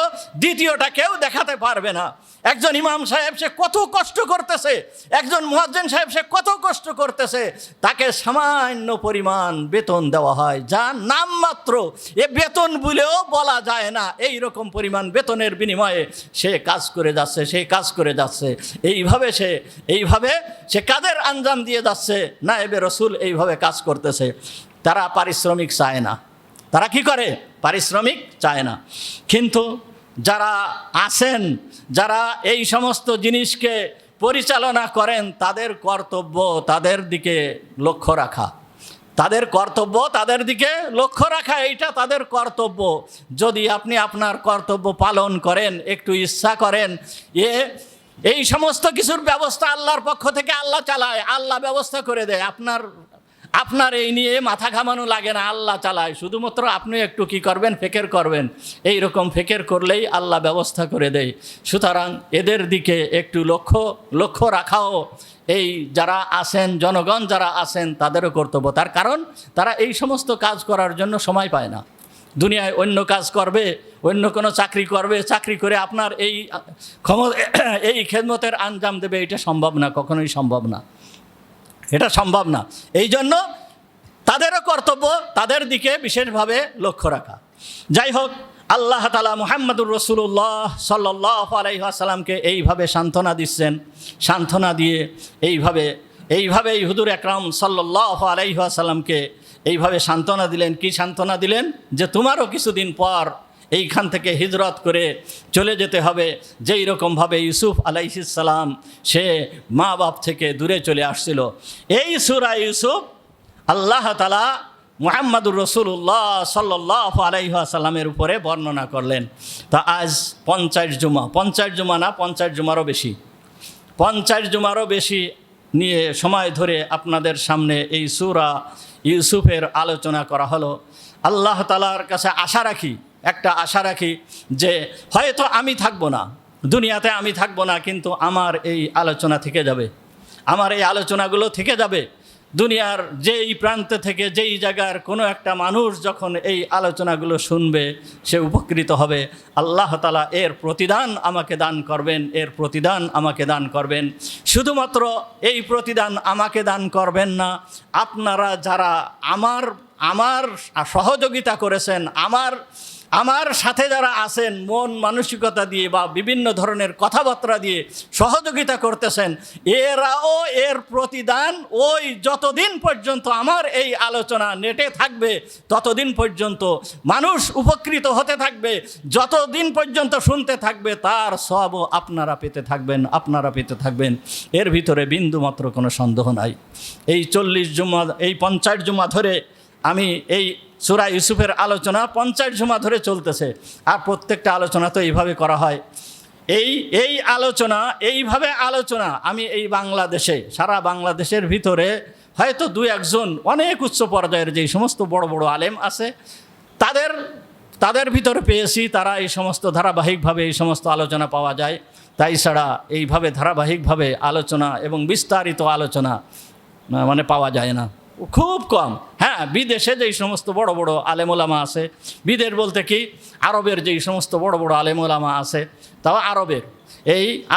দ্বিতীয়টা কেউ দেখাতে পারবে না। একজন ইমাম সাহেব সে কত কষ্ট করতেছে, একজন মুয়াজ্জিন সাহেব সে কত কষ্ট করতেছে, তাকে সামান্য পরিমাণ বেতন দেওয়া হয়, যা নামমাত্র, এ বেতন বলেও বলা যায় না। এই রকম পরিমাণ বেতনের বিনিময়ে সে কাজ করে যাচ্ছে। এইভাবে সে কাদের আঞ্জাম দিয়ে যাচ্ছে। নায়েবে রসুল এইভাবে কাজ করতেছে। তারা পারিশ্রমিক চায় না। তারা কি করে? পারিশ্রমিক চায় না। কিন্তু যারা আছেন, যারা এই সমস্ত জিনিসকে পরিচালনা করেন, তাদের কর্তব্য তাদের দিকে লক্ষ্য রাখা, এইটা তাদের কর্তব্য। যদি আপনি আপনার কর্তব্য পালন করেন, একটু ইচ্ছা করেন, এই সমস্ত কিছুর ব্যবস্থা আল্লাহর পক্ষ থেকে আল্লাহ চালায়, আল্লাহ ব্যবস্থা করে দেয়। আপনার এই নিয়ে মাথা ঘামানো লাগে না, আল্লাহ চালায়। শুধুমাত্র আপনি একটু কি করবেন? ফিকির করবেন। এই রকম ফিকির করলেই আল্লাহ ব্যবস্থা করে দেয়। সুতরাং এদের দিকে একটু লক্ষ্য রাখাও এই যারা আছেন, জনগণ যারা আছেন, তাদেরও কর্তব্য। তার কারণ তারা এই সমস্ত কাজ করার জন্য সময় পায় না। দুনিয়ায় অন্য কাজ করবে, অন্য কোনো চাকরি করবে, চাকরি করে আপনার এই খেদমতের আঞ্জাম দেবে, এটা সম্ভব না, কখনোই সম্ভব না, এটা সম্ভব না। এই জন্য তাদেরও কর্তব্য তাদের দিকে বিশেষভাবে লক্ষ্য রাখা। যাই হোক, আল্লাহ তাআলা মুহাম্মদুর রাসূলুল্লাহ সাল্লাল্লাহু আলাইহি ওয়াসাল্লামকে এইভাবে সান্ত্বনা দিচ্ছেন। সান্ত্বনা দিয়ে এইভাবে হুজুর আকরাম সাল্লাল্লাহু আলাইহি ওয়াসাল্লামকে এইভাবে সান্ত্বনা দিলেন। কি সান্ত্বনা দিলেন? যে তোমারও কিছুদিন পর এইখান থেকে হিজরত করে চলে যেতে হবে। যেই রকমভাবে ইউসুফ আলাইহিস সালাম সে মা বাপ থেকে দূরে চলে আসছিল। এই সূরা ইউসুফ আল্লাহ তাআলা মুহাম্মদুর রাসূলুল্লাহ সাল্লাল্লাহু আলাইহি ওয়াসাল্লামের উপরে বর্ণনা করলেন। তা আজ 50 জুমারও বেশি 50 জুমারও বেশি নিয়ে সময় ধরে আপনাদের সামনে এই সূরা ইউসুফের আলোচনা করা হলো। আল্লাহ তাআলার কাছে একটা আশা রাখি যে হয়তো আমি থাকবো না, দুনিয়াতে আমি থাকবো না, কিন্তু আমার এই আলোচনা থেকে যাবে, আমার এই আলোচনাগুলো থেকে যাবে। দুনিয়ার যেই প্রান্ত থেকে, যেই জায়গার কোনো একটা মানুষ যখন এই আলোচনাগুলো শুনবে, সে উপকৃত হবে। আল্লাহ তাআলা এর প্রতিদান আমাকে দান করবেন। শুধুমাত্র এই প্রতিদান আমাকে দান করবেন না, আপনারা যারা আমার সহযোগিতা করেছেন, আমার সাথে যারা আছেন, মন মানসিকতা দিয়ে বা বিভিন্ন ধরনের কথাবার্তা দিয়ে সহযোগিতা করতেছেন, এরাও এর প্রতিদান ওই যতদিন পর্যন্ত আমার এই আলোচনা নেটে থাকবে ততদিন পর্যন্ত মানুষ উপকৃত হতে থাকবে, যতদিন পর্যন্ত শুনতে থাকবে তার সওয়াবও আপনারা পেতে থাকবেন। এর ভিতরে বিন্দুমাত্র কোনো সন্দেহ নাই। এই 50 জুমা ধরে আমি এই সূরা ইউসুফের আলোচনা 50 জুমা ধরে চলতেছে। আর প্রত্যেকটা আলোচনা তো এইভাবে করা হয়। এইভাবে আলোচনা আমি এই সারা বাংলাদেশের ভিতরে হয়তো 2-1 অনেক উচ্চ পর্যায়ের যেই সমস্ত বড় বড় আলেম আছে তাদের ভিতরে পেয়েছি। তারা এই সমস্ত ধারাবাহিকভাবে এই সমস্ত আলোচনা পাওয়া যায়। তাই ছাড়া এইভাবে ধারাবাহিকভাবে আলোচনা এবং বিস্তারিত আলোচনা পাওয়া যায় না, খুব কম। হ্যাঁ, হ্যাঁ, বিদেশে যেই সমস্ত বড় বড় আলেমোলামা আছে, বিদেশ বলতে কি আরবের যেই সমস্ত বড় বড় আলেমোলামা আছে, তাও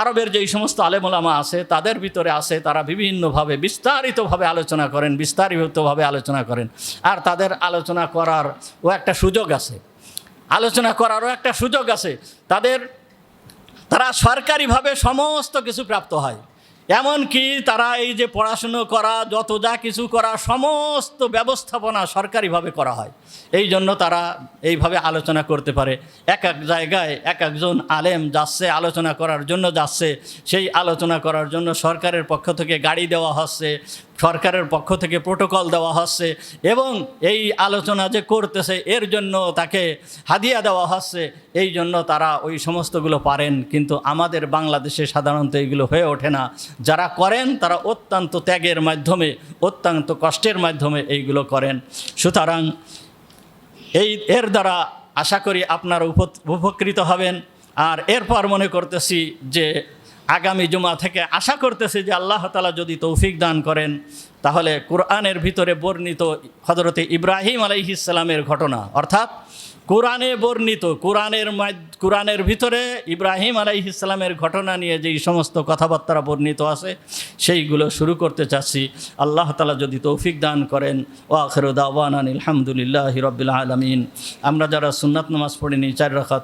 আরবের যেই সমস্ত আলেমোলামা আছে তাদের ভিতরে আছে, তারা বিভিন্নভাবে বিস্তারিতভাবে আলোচনা করেন। আর তাদের আলোচনা করারও একটা সুযোগ আছে, তারা সরকারিভাবে সমস্ত কিছু প্রাপ্ত হয়। এমনকি তারা এই যে পড়াশুনো করা, যত যা কিছু করা, সমস্ত ব্যবস্থাপনা সরকারিভাবে করা হয়। এই জন্য তারা এইভাবে আলোচনা করতে পারে। এক এক জায়গায় এক একজন আলেম যাচ্ছে, আলোচনা করার জন্য যাচ্ছে, সেই আলোচনা করার জন্য সরকারের পক্ষ থেকে গাড়ি দেওয়া হচ্ছে, সরকারের পক্ষ থেকে প্রোটোকল দেওয়া হচ্ছে, এবং এই আলোচনা যে করতেছে এর জন্য তাকে হাদিয়া দেওয়া হচ্ছে। এই জন্য তারা ওই সমস্তগুলো পারেন। কিন্তু আমাদের বাংলাদেশে সাধারণত এইগুলো হয়ে ওঠে না। যারা করেন তারা অত্যন্ত ত্যাগের মাধ্যমে, অত্যন্ত কষ্টের মাধ্যমে এইগুলো করেন। সুতরাং এর দ্বারা আশা করি আপনারা উপকৃত হবেন। আর এরপর মনে করতেছি যে আগামী জুমা থেকে আশা করতেছি যে আল্লাহ তাআলা যদি তৌফিক দান করেন, তাহলে কোরআনের ভিতরে বর্ণিত হযরতে ইব্রাহিম আলাইহিস সালামের ঘটনা, অর্থাৎ কোরআনে বর্ণিত, কোরআনের ভিতরে ইব্রাহিম আলাইহিস সালামের ঘটনা নিয়ে যেই সমস্ত কথাবার্তা বর্ণিত আছে সেইগুলো শুরু করতে চাচ্ছি। আল্লাহ তাআলা যদি তৌফিক দান করেন। ওয়া আখিরু দাওয়ানা আলহামদুলিল্লাহি রাব্বিল আলামিন। আমরা যারা সুন্নাত নামাজ পড়িনি 4 রাকাত